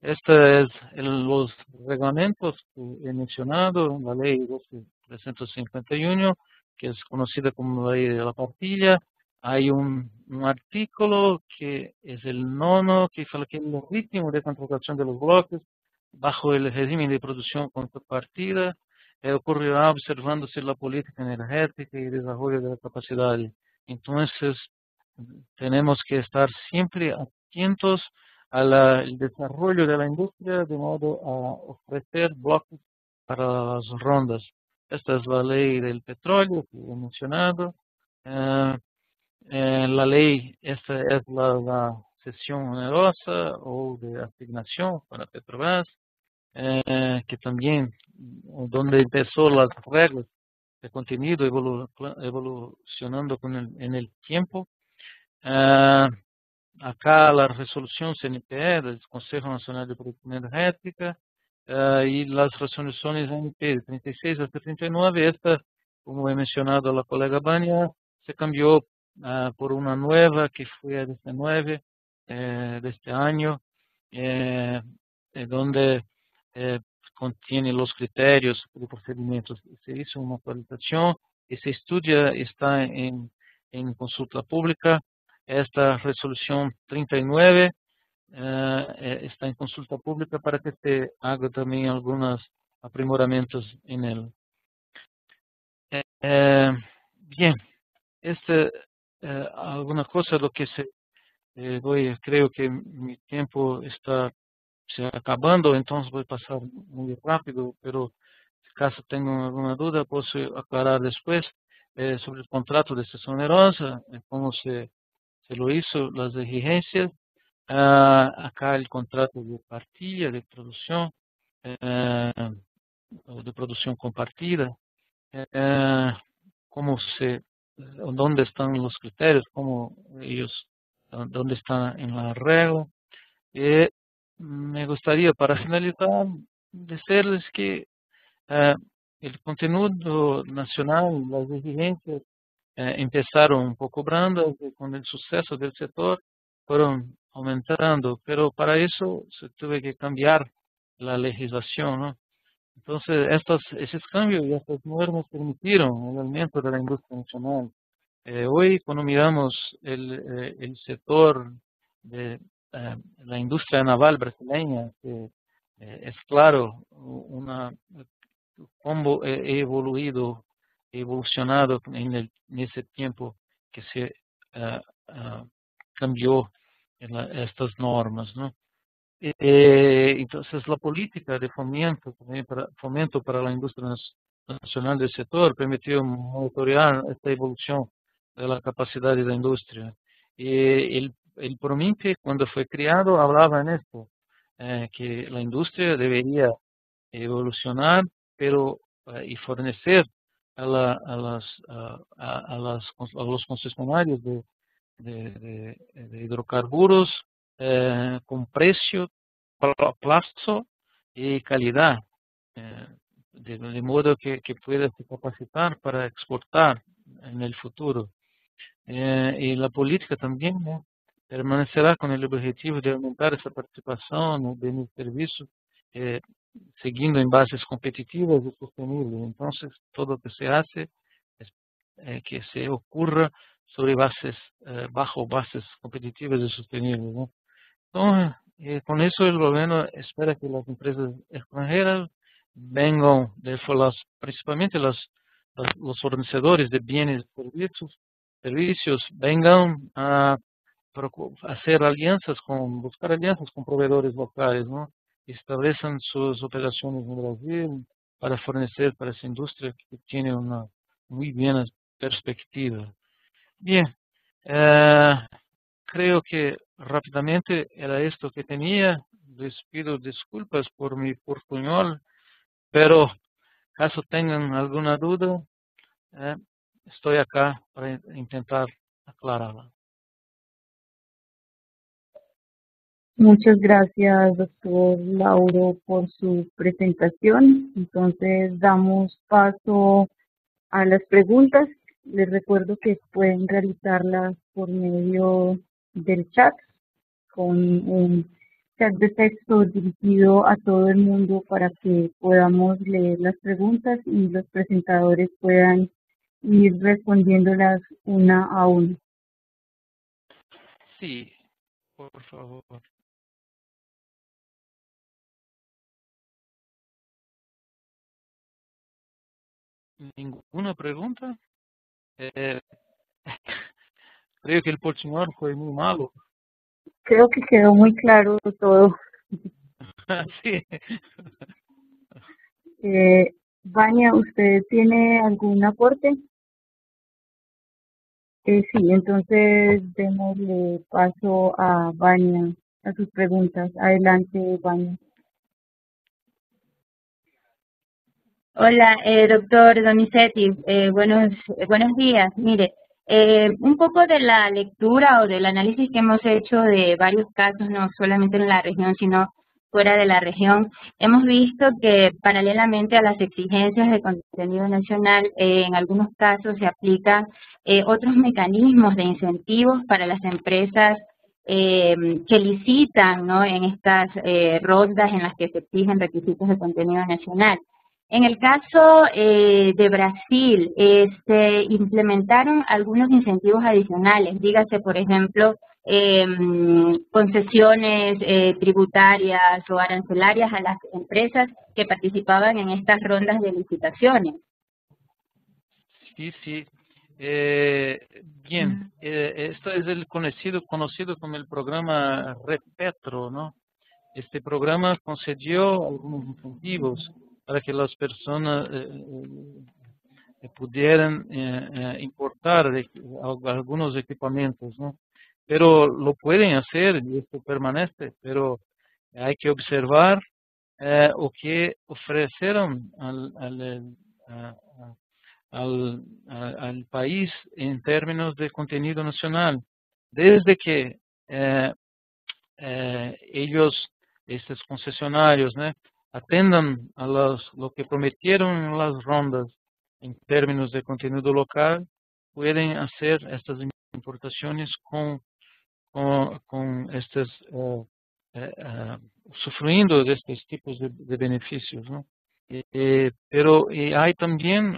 este es los reglamentos que he mencionado, la ley 12.351, que es conocida como la ley de la parrilla. Hay un artículo que es el nono, que fala que el ritmo de contratación de los bloques bajo el régimen de producción contrapartida ocurrirá observándose la política energética y desarrollo de la capacidad. Entonces, tenemos que estar siempre atentos al desarrollo de la industria de modo a ofrecer bloques para las rondas. Esta es la ley del petróleo que he mencionado. Eh, la ley, esta es la cesión onerosa o de asignación para Petrobras, que también, donde empezó las reglas de contenido evolucionando en el tiempo. Acá la resolución CNPE del Consejo Nacional de Producción Energética y las resoluciones ANP de 36 hasta 39, esta, como he mencionado la colega Bania, se cambió por una nueva que fue a 19 de este año, donde contiene los criterios de procedimientos. Se hizo una actualización y se estudia, está en consulta pública. Esta resolución 39 está en consulta pública para que se haga también algunos aprimoramientos en él. Bien, alguna cosa lo que creo que mi tiempo está se acabando, entonces voy a pasar muy rápido, pero si caso tengan alguna duda, puedo aclarar después sobre el contrato de cesión onerosa, cómo se lo hizo, las exigencias. Acá el contrato de partida, de producción, o de producción compartida, cómo dónde están los criterios, cómo ellos, dónde están en la regla. Me gustaría, para finalizar, decirles que el contenido nacional, las exigencias, empezaron un poco brandas y con el suceso del sector fueron aumentando, pero para eso se tuvo que cambiar la legislación, ¿no? Entonces, esos cambios y estas normas permitieron el aumento de la industria nacional. Hoy, cuando miramos el sector de la industria naval brasileña, que es claro cómo evolucionado en ese tiempo que se cambió estas normas, ¿no? Entonces, la política de fomento para la industria nacional del sector permitió monitorear esta evolución de la capacidad de la industria. Y el PROMINPE, cuando fue creado, hablaba en esto, que la industria debería evolucionar, pero y fornecer a los concesionarios de hidrocarburos con precio, plazo y calidad, eh, de modo que pueda se capacitar para exportar en el futuro. Y la política también permanecerá con el objetivo de aumentar esa participación en el servicio, eh, siguiendo en bases competitivas y sostenibles. Entonces, todo lo que se hace es que se ocurra sobre bajo bases competitivas y sostenibles, ¿no? Entonces, con eso el gobierno espera que las empresas extranjeras vengan, principalmente los fornecedores de bienes y servicios, vengan a buscar alianzas con proveedores locales, ¿no? Establezcan sus operaciones en Brasil para fornecer para esa industria que tiene una muy buena perspectiva. Bien, creo que rápidamente era esto que tenía. Les pido disculpas por mi portuñol, pero caso tengan alguna duda, eh, estoy acá para intentar aclararla. Muchas gracias, doctor Lauro, por su presentación. Entonces, damos paso a las preguntas. Les recuerdo que pueden realizarlas por medio del chat, con un chat de texto dirigido a todo el mundo para que podamos leer las preguntas y los presentadores puedan ir respondiéndolas una a una. Sí, por favor. ¿Ninguna pregunta? Creo que el portuñol fue muy malo. Creo que quedó muy claro todo. Sí. Vania, ¿usted tiene algún aporte? Sí, entonces démosle paso a Vania, a sus preguntas. Adelante, Vania. Hola, doctor Donizetti, buenos días. Mire, un poco de la lectura o del análisis que hemos hecho de varios casos, no solamente en la región, sino fuera de la región, hemos visto que paralelamente a las exigencias de contenido nacional, en algunos casos se aplican otros mecanismos de incentivos para las empresas que licitan, ¿no?, en estas rondas en las que se exigen requisitos de contenido nacional. En el caso de Brasil, se implementaron algunos incentivos adicionales, dígase, por ejemplo, concesiones tributarias o arancelarias a las empresas que participaban en estas rondas de licitaciones. Sí, sí. Bien, esto es el conocido como el programa Repetro, ¿no? Este programa concedió algunos incentivos para que las personas pudieran importar algunos equipamientos, ¿no? Pero lo pueden hacer y esto permanece, pero hay que observar o que ofrecieron al país en términos de contenido nacional. Desde que ellos, estos concesionarios, ¿no?, atendan a lo que prometieron en las rondas en términos de contenido local, pueden hacer estas importaciones con estos, sufriendo de estos tipos de beneficios, ¿no? Pero hay también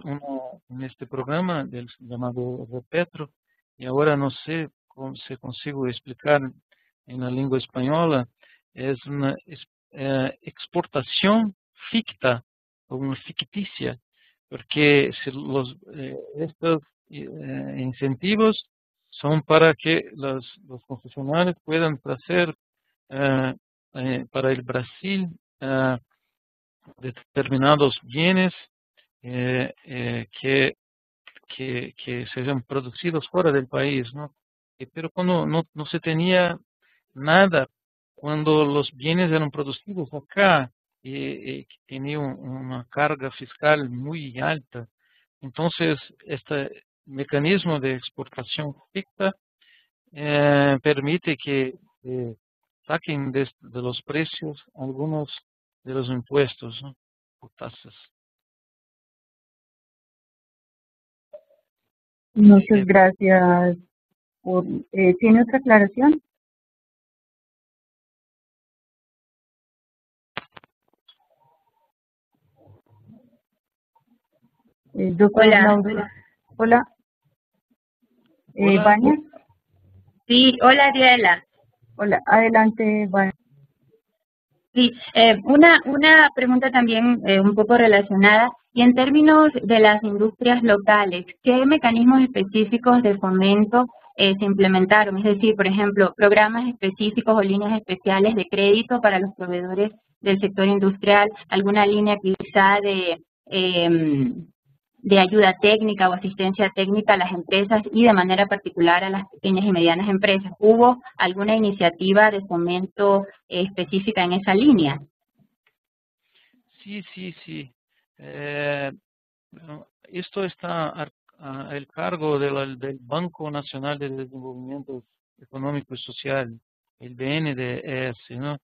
en este programa llamado Repetro, y ahora no sé cómo se consigo explicar en la lengua española, es una exportación ficta o una ficticia, porque estos incentivos son para que los concesionarios puedan hacer para el Brasil determinados bienes que sean producidos fuera del país, ¿no? Pero cuando no se tenía nada, cuando los bienes eran producidos acá, que tenía una carga fiscal muy alta, entonces este mecanismo de exportación ficta permite que saquen de los precios algunos de los impuestos, ¿no?, o tasas. Muchas gracias. ¿Tiene otra aclaración? Doctor Hola. Lauro. Hola. Hola. Vania. Sí, hola, Ariela. Hola, adelante, Vania. Sí, una pregunta también un poco relacionada. Y en términos de las industrias locales, ¿qué mecanismos específicos de fomento se implementaron? Es decir, por ejemplo, programas específicos o líneas especiales de crédito para los proveedores del sector industrial, alguna línea quizá de de ayuda técnica o asistencia técnica a las empresas y de manera particular a las pequeñas y medianas empresas. ¿Hubo alguna iniciativa de fomento específica en esa línea? Sí, sí, sí. Bueno, esto está al cargo del Banco Nacional de Desenvolvimiento Económico y Social, el BNDES, ¿no?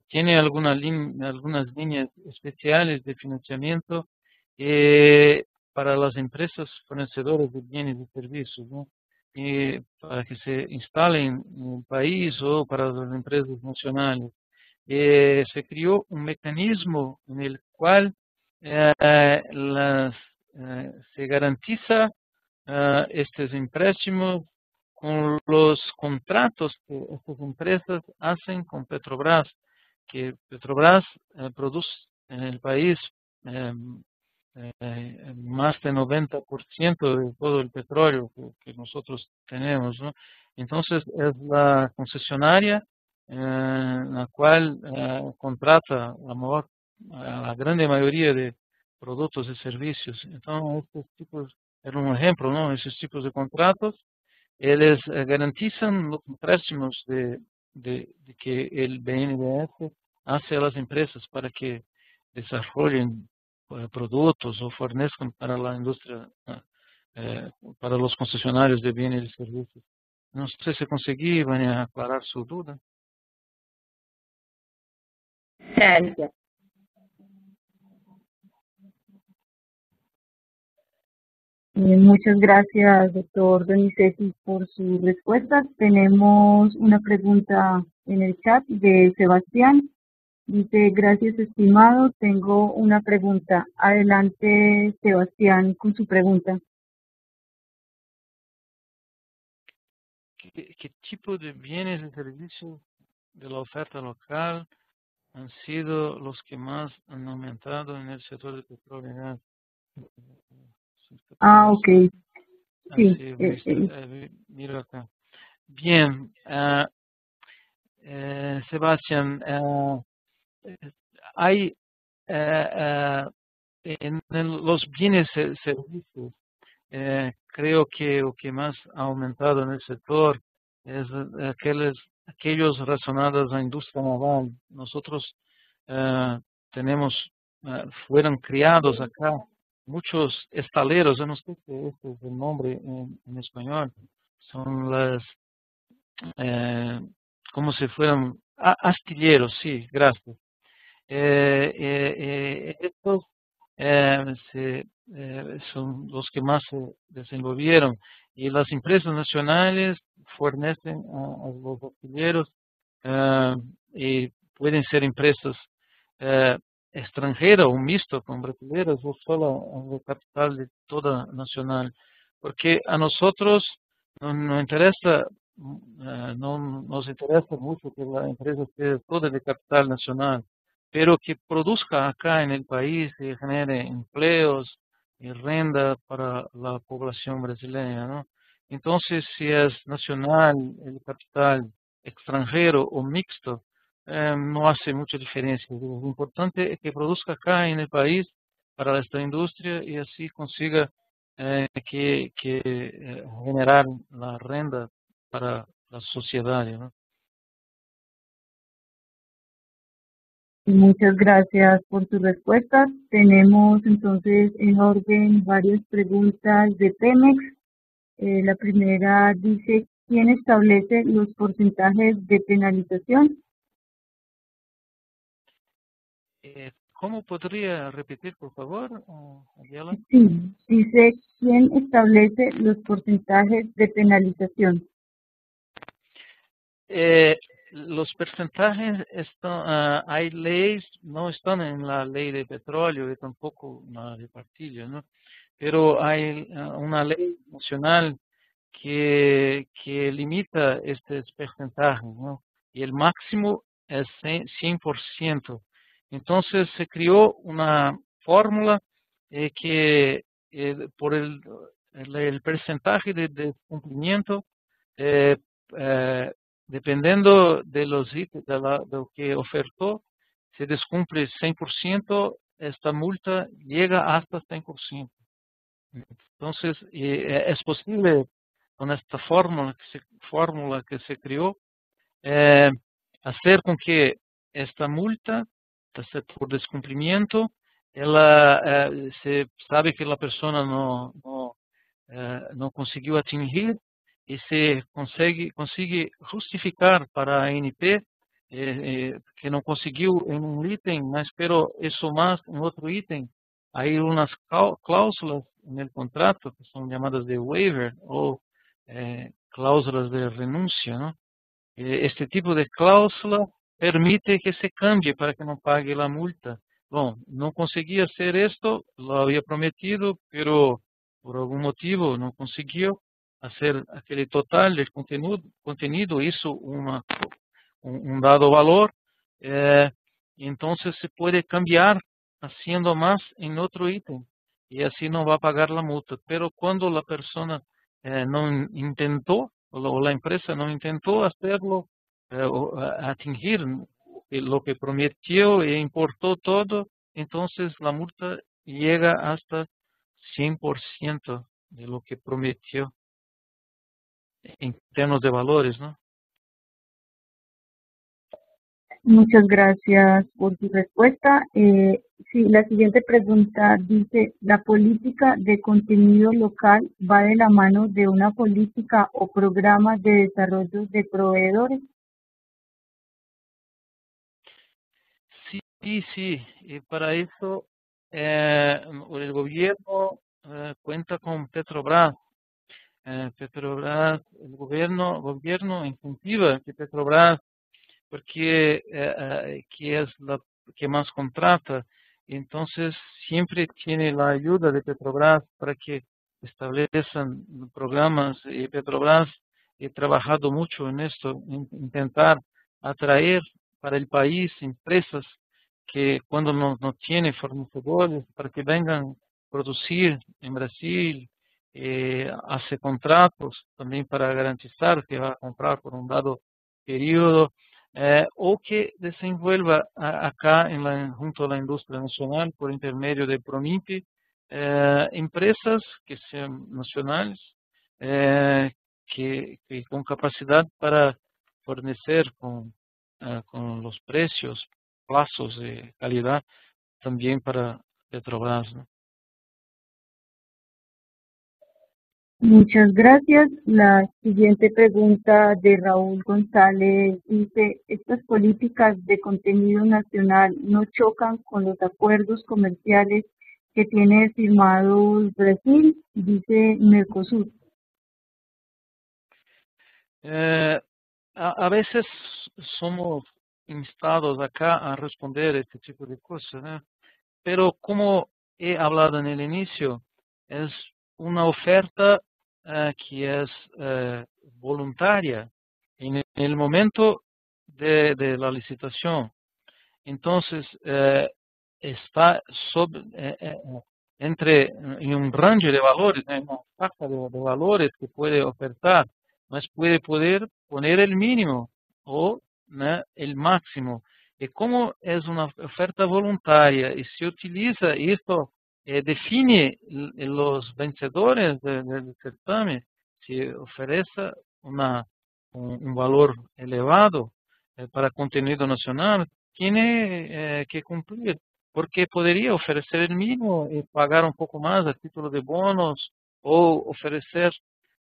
Tiene algunas líneas especiales de financiamiento para las empresas fornecedoras de bienes y servicios, ¿no? Para que se instalen en el país o para las empresas nacionales. Se creó un mecanismo en el cual se garantiza estos empréstimos con los contratos que estas empresas hacen con Petrobras, que Petrobras produce en el país eh, más del 90% de todo el petróleo que nosotros tenemos, ¿no? Entonces es la concesionaria la cual contrata la grande mayoría de productos y servicios. Entonces, estos tipos, era un ejemplo, ¿no? Esos tipos de contratos, ellos garantizan los préstamos de que el BNDES hace a las empresas para que desarrollen productos o fornezcan para la industria, para los concesionarios de bienes y servicios. No sé si conseguí aclarar su duda. Gracias. Muchas gracias, doctor Donizetti, por su respuesta. Tenemos una pregunta en el chat de Sebastián. Dice, gracias, estimado. Tengo una pregunta. Adelante, Sebastián, con su pregunta. ¿Qué tipo de bienes y servicios de la oferta local han sido los que más han aumentado en el sector de petróleo y gas? Ok. Sí. Miro acá. Bien, Sebastián, hay en los bienes y servicios, creo que lo que más ha aumentado en el sector es aquellos relacionados a la industria naval. Nosotros tenemos, fueron criados acá muchos estaleros, yo no sé si este es el nombre en español, son las, como si fueran astilleros, sí, gracias. Estos son los que más se desenvolvieron y las empresas nacionales fornecen a los astilleros y pueden ser empresas eh, extranjeras o mixto con brasileños o solo de capital de toda nacional, porque a nosotros no interesa, no nos interesa mucho que la empresa esté toda de capital nacional, pero que produzca acá en el país y genere empleos y renta para la población brasileña, ¿no? Entonces, si es nacional, el capital extranjero o mixto, no hace mucha diferencia. Lo importante es que produzca acá en el país para esta industria y así consiga generar la renta para la sociedad, ¿no? Muchas gracias por su respuesta. Tenemos entonces en orden varias preguntas de Pemex. La primera dice, ¿quién establece los porcentajes de penalización? ¿Cómo podría repetir, por favor, Adiela? Sí, dice, ¿quién establece los porcentajes de penalización? Los porcentajes hay leyes, no están en la ley de petróleo y tampoco en la de partillo, ¿no? Pero hay una ley nacional que limita estos porcentajes, ¿no? Y el máximo es 100%. Entonces se creó una fórmula que por el porcentaje de cumplimiento eh, eh, dependiendo de de lo que ofertó, si descumple 100%, esta multa llega hasta 100%. Entonces, es posible con esta fórmula que se creó, hacer con que esta multa por descumplimiento, se sabe que la persona no consiguió atingir y se consigue justificar para a ANP que no consiguió en un ítem, mas pero eso más en otro ítem. Hay unas cláusulas en el contrato que son llamadas de waiver o cláusulas de renuncia, ¿no? Este tipo de cláusula permite que se cambie para que no pague la multa. Bueno, no conseguía hacer esto, lo había prometido, pero por algún motivo no consiguió hacer aquel total del contenido, hizo un dado valor, eh, y entonces se puede cambiar haciendo más en otro ítem y así no va a pagar la multa. Pero cuando la persona no intentó o la empresa no intentó hacerlo, o atingir lo que prometió e importó todo, entonces la multa llega hasta 100% de lo que prometió en términos de valores, ¿no? Muchas gracias por su respuesta. Sí, la siguiente pregunta dice, ¿la política de contenido local va de la mano de una política o programa de desarrollo de proveedores? Sí, y para eso el gobierno cuenta con Petrobras. Petrobras, el gobierno incentiva que Petrobras, porque que es la que más contrata, entonces siempre tiene la ayuda de Petrobras para que establezcan programas, y Petrobras ha trabajado mucho en esto, en intentar atraer para el país empresas que cuando no tiene fornecedores, para que vengan a producir en Brasil, hace contratos también para garantizar que va a comprar por un dado periodo, o que desenvuelva acá junto a la industria nacional por intermedio de Pronimpe, empresas que sean nacionales, eh, que con capacidad para fornecer con los precios, plazos de calidad también para Petrobras, ¿no? Muchas gracias. La siguiente pregunta de Raúl González dice, ¿estas políticas de contenido nacional no chocan con los acuerdos comerciales que tiene firmados Brasil? Dice Mercosur. A veces somos instados acá a responder este tipo de cosas, ¿no? Pero como he hablado en el inicio, es una oferta que es voluntaria en el momento de la licitación. Entonces, está en un rango de valores, en una faja de valores que puede ofertar, mas puede poder poner el mínimo o, ¿no?, el máximo. Y como es una oferta voluntaria y se utiliza esto, define los vencedores del certamen, se ofrece un valor elevado para contenido nacional, tiene que cumplir, porque podría ofrecer el mínimo y pagar un poco más a título de bonos o ofrecer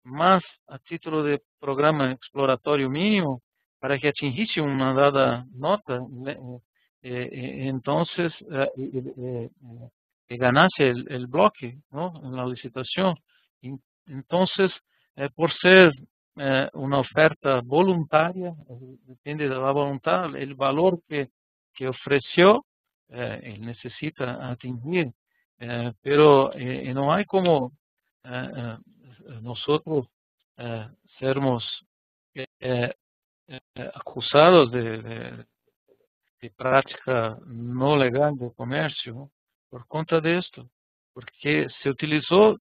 más a título de programa exploratorio mínimo para que atingisse una dada nota, entonces ganase el bloque, ¿no?, en la licitación. Entonces, por ser una oferta voluntaria, depende de la voluntad, el valor que ofreció, él necesita atingir, pero no hay como eh, nosotros sermos eh, acusados de prática no legal de comercio, ¿no?, por cuenta de esto, porque se utilizó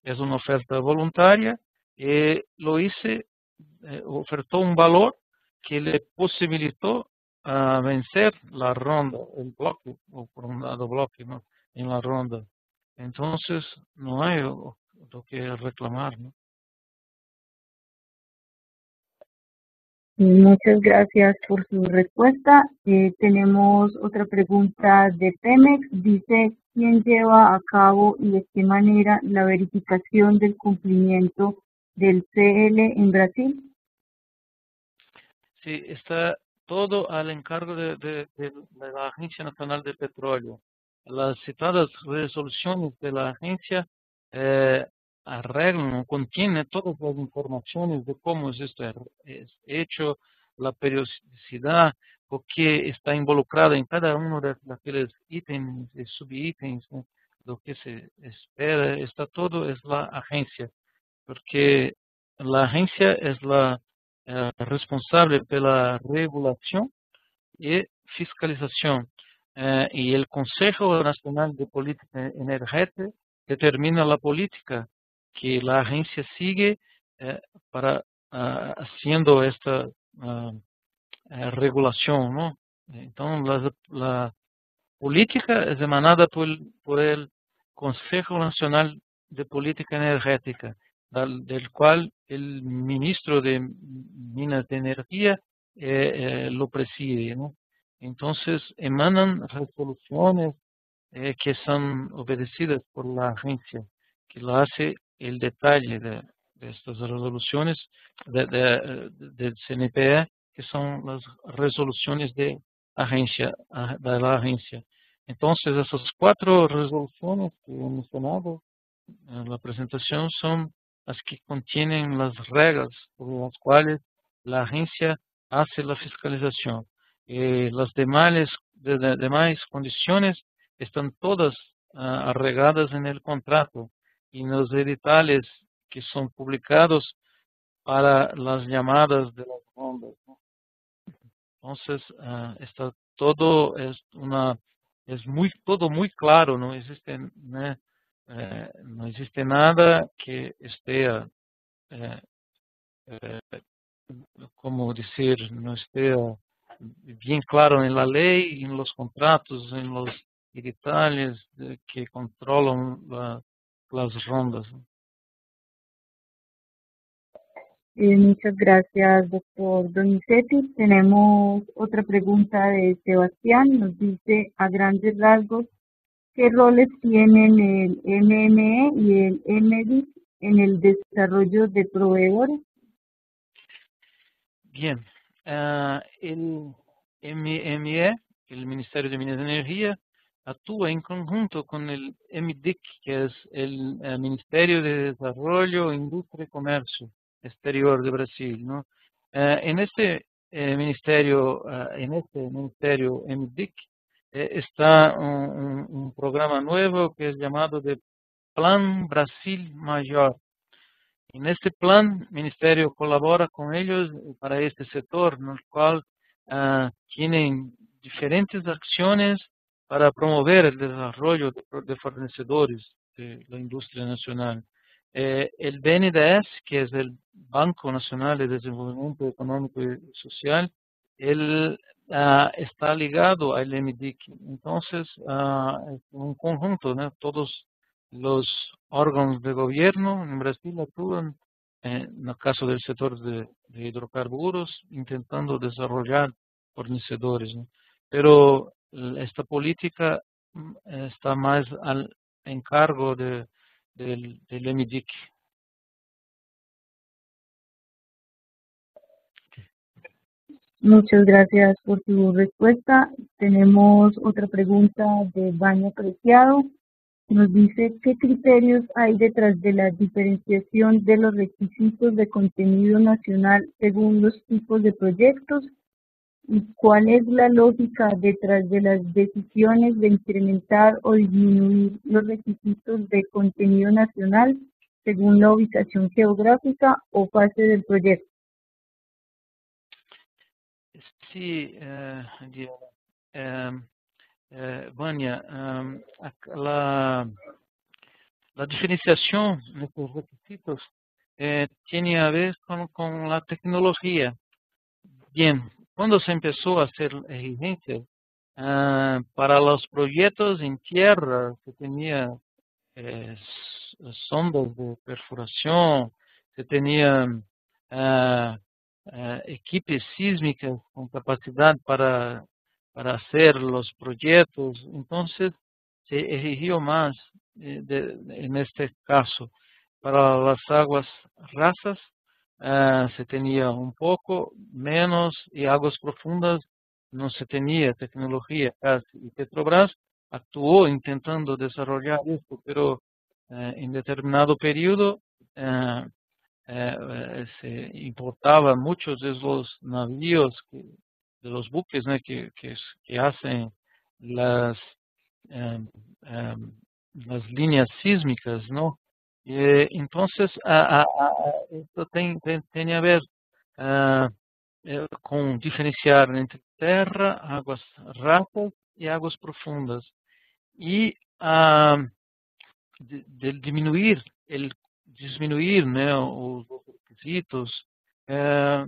es una oferta voluntaria y lo hice, ofertó un valor que le posibilitó vencer la ronda, el bloque, o por un lado bloque, ¿no?, en la ronda entonces no hay lo que reclamar, ¿no? Muchas gracias por su respuesta. Tenemos otra pregunta de Pemex. Dice, ¿quién lleva a cabo y de qué manera la verificación del cumplimiento del CL en Brasil? Sí, está todo al encargo de la Agencia Nacional de Petróleo. Las citadas resoluciones de la agencia eh, arreglan o contienen todas las informaciones de cómo es esto es hecho, la periodicidad, o qué está involucrada en cada uno de aquellos ítems y subítems, ¿no? Lo que se espera, está todo es la agencia, porque la agencia es la responsable de la regulación y fiscalización. Y el Consejo Nacional de Política Energética determina la política que la agencia sigue eh, para haciendo esta regulación, ¿no? Entonces, la política es emanada por el Consejo Nacional de Política Energética, del cual el ministro de Minas de Energía lo preside, ¿no? Entonces, emanan resoluciones que son obedecidas por la agencia, que lo hace el detalle de estas resoluciones del CNPE, que son las resoluciones de de la agencia. Entonces, esas cuatro resoluciones que he mencionado en la presentación son las que contienen las reglas por las cuales la agencia hace la fiscalización. Las demás condiciones están todas arregladas en el contrato y en los editoriales que son publicados para las llamadas de las rondas, ¿no? Entonces, está todo, todo muy claro, no existe, ¿no? No existe nada que esté, eh, como decir, no esté bien claro en la ley, en los contratos, en los editoriales que controlan las rondas, ¿no? Muchas gracias, doctor Donizetti. Tenemos otra pregunta de Sebastián. Nos dice, a grandes rasgos, ¿qué roles tienen el MME y el MDIC en el desarrollo de proveedores? Bien, el MIE, el Ministerio de Minas y Energía, actúa en conjunto con el MIDIC, que es el Ministerio de Desarrollo, Industria y Comercio Exterior de Brasil, ¿no? En este ministerio MIDIC está un programa nuevo que es llamado de Plan Brasil Mayor. En este plan, el Ministerio colabora con ellos para este sector, en el cual tienen diferentes acciones para promover el desarrollo de fornecedores de la industria nacional. El BNDES, que es el Banco Nacional de Desenvolvimiento Económico y Social, él está ligado al MDIC. Entonces, es un conjunto, ¿no? Todos los órganos de gobierno en Brasil actúan, en el caso del sector de hidrocarburos, intentando desarrollar fornecedores, ¿no? Pero esta política está más al encargo del MDIC. Muchas gracias por su respuesta. Tenemos otra pregunta de Baño Preciado. Nos dice, ¿qué criterios hay detrás de la diferenciación de los requisitos de contenido nacional según los tipos de proyectos? ¿Y cuál es la lógica detrás de las decisiones de incrementar o disminuir los requisitos de contenido nacional según la ubicación geográfica o fase del proyecto? Sí, Diana. Vania, la diferenciación de estos requisitos tiene a ver con la tecnología. Bien, cuando se empezó a hacer exigencias para los proyectos en tierra que tenía sondas de perforación, se tenían equipes sísmicas con capacidad para hacer los proyectos. Entonces, se exigió más en este caso. Para las aguas rasas se tenía un poco menos y aguas profundas no se tenía tecnología casi. Y Petrobras actuó intentando desarrollar esto, pero en determinado periodo se importaban muchos de los navíos, de los buques, ¿no? que hacen las, eh, eh, las líneas sísmicas, ¿no? Entonces, esto tiene a ver ah, con diferenciar entre terra, águas rasas y aguas profundas. Y disminuir disminuir, né, los requisitos. Eh,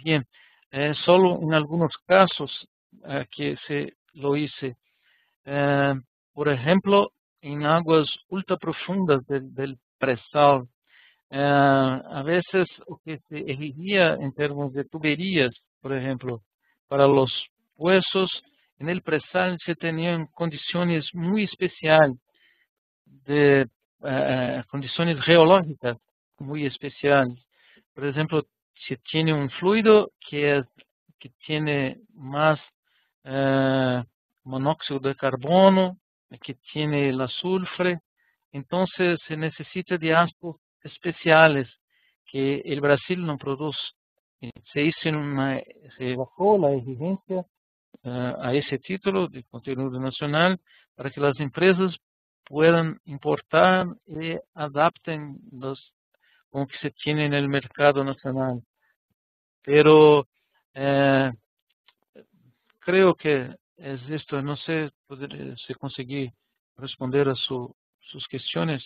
Bien, solo en algunos casos que se lo hice. Eh, por ejemplo, en aguas ultra profundas del presal, a veces o que se exigía en términos de tuberías, por ejemplo, para los huesos, en el presal se tenían condiciones muy especiales de condiciones geológicas muy especiales. Por ejemplo, si tiene un fluido que tiene más eh, monóxido de carbono, que tiene el azufre, entonces se necesita de ascos especiales que el Brasil no produce. Se bajó la exigencia a ese título de conteúdo nacional para que las empresas puedan importar y adapten los con que se tiene en el mercado nacional. Pero eh, creo que es esto. No sé si conseguí responder a sus cuestiones,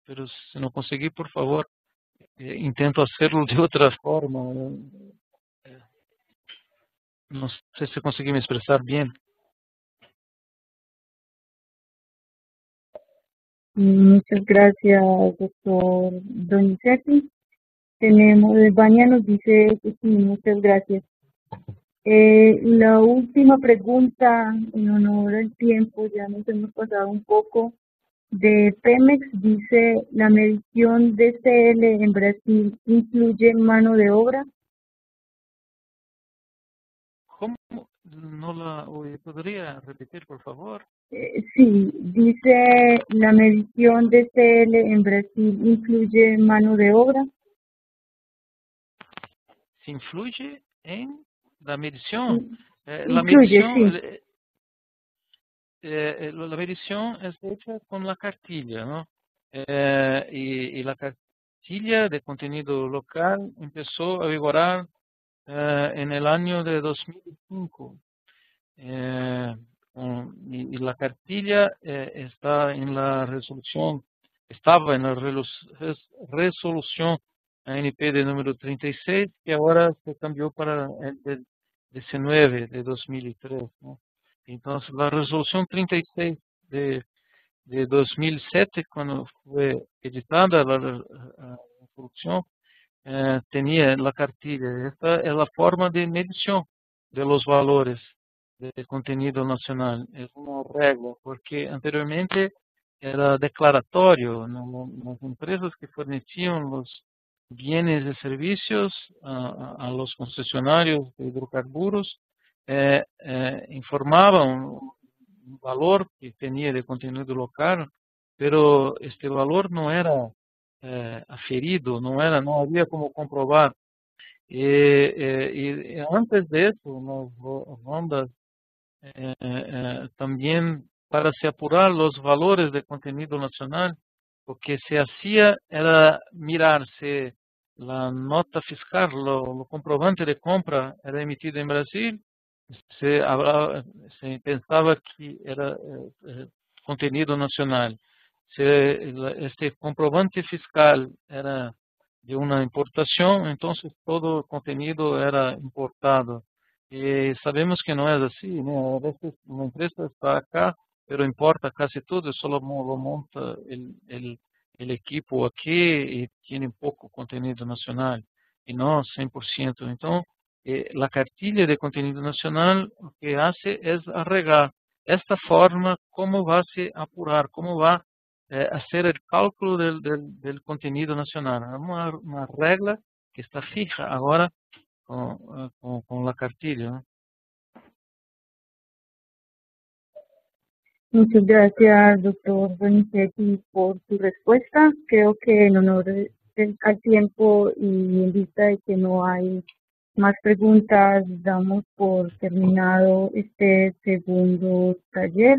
pero si no conseguí, por favor, intento hacerlo de otra forma. Eh, no sé si conseguí me expresar bien. Muchas gracias, doctor Donizetti. Vania nos dice que sí, muchas gracias. La última pregunta, en honor al tiempo, ya nos hemos pasado un poco, de Pemex, dice: ¿la medición de CL en Brasil incluye mano de obra? ¿Cómo no la oí? ¿Podría repetir, por favor? Sí, dice: ¿la medición de CL en Brasil incluye mano de obra? ¿Se influye en la medición? La Incluye, medición, sí. la medición es hecha con la cartilla, ¿no? Y la cartilla de contenido local empezó a vigorar en el año de 2005. Y la cartilla estaba en la resolución ANP de número 36, que ahora se cambió para el del 19 de 2003, ¿no? Entonces, la resolución 36 de 2007, cuando fue editada la resolución, tenía la cartilla. Esta es la forma de medición de los valores de contenido nacional. Es una regla, porque anteriormente era declaratorio, ¿no? Las empresas que fornecían los bienes y servicios a los concesionarios de hidrocarburos informaban un valor que tenía de contenido local, pero este valor no era aferido, no había como comprobar. Y antes de eso, las rondas también para se apurar los valores de contenido nacional, lo que se hacía era mirar si la nota fiscal, lo comprobante de compra era emitido en Brasil, se pensaba que era contenido nacional. Si este comprobante fiscal era de una importación, entonces todo el contenido era importado. Y sabemos que no es así, ¿no? A veces una empresa está acá pero importa casi todo, solo lo monta el equipo aquí y tiene poco contenido nacional, y no 100%. Entonces, la cartilla de contenido nacional lo que hace es arreglar esta forma, cómo va a se apurar, cómo va a hacer el cálculo del contenido nacional. Es una regla que está fija ahora con la cartilla, ¿no? Muchas gracias, doctor Donizetti, por su respuesta. Creo que en honor al tiempo y en vista de que no hay más preguntas, damos por terminado este segundo taller.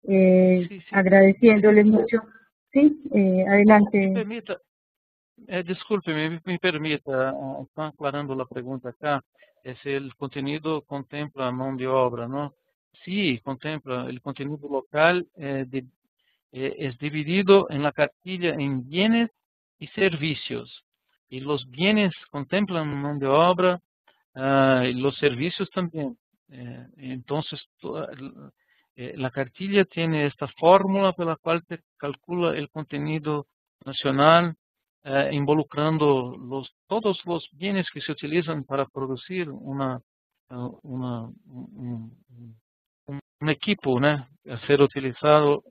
Sí. Agradeciéndole mucho. Sí, adelante. Me permita, disculpe, me permita, están aclarando la pregunta acá, si el contenido contempla mão de obra, ¿no? Sí, contempla el contenido local, es dividido en la cartilla en bienes y servicios. Y los bienes contemplan mão de obra, y los servicios también. Entonces, la cartilla tiene esta fórmula por la cual se calcula el contenido nacional, involucrando todos los bienes que se utilizan para producir un equipo, ¿no? A ser utilizado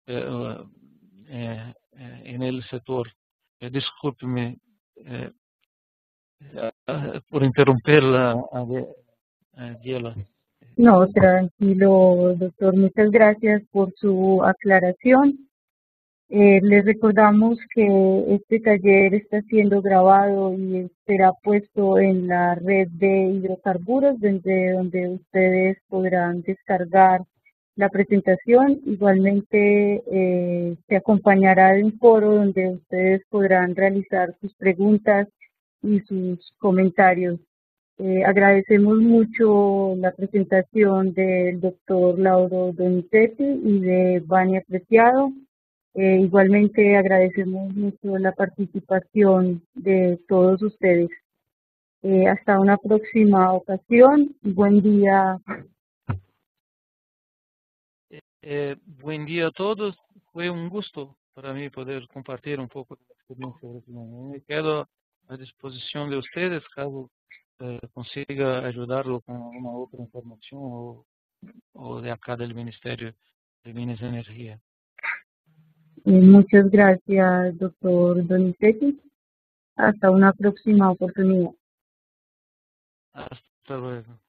eh, en el sector. Discúlpeme por interrumpirla, Diela. No, tranquilo, doctor. Muchas gracias por su aclaración. Les recordamos que este taller está siendo grabado y será puesto en la red de hidrocarburos, donde ustedes podrán descargar la presentación. Igualmente se acompañará de un foro donde ustedes podrán realizar sus preguntas y sus comentarios. Agradecemos mucho la presentación del doctor Lauro Donizetti y de Vania Preciado. Igualmente agradecemos mucho la participación de todos ustedes. Hasta una próxima ocasión y buen día. Buen día a todos. Fue un gusto para mí poder compartir un poco de la experiencia. Me quedo a disposición de ustedes caso consiga ayudarlo con alguna otra información o de acá del Ministerio de Minas y Energía. Muchas gracias, doctor Donizetti. Hasta una próxima oportunidad. Hasta luego.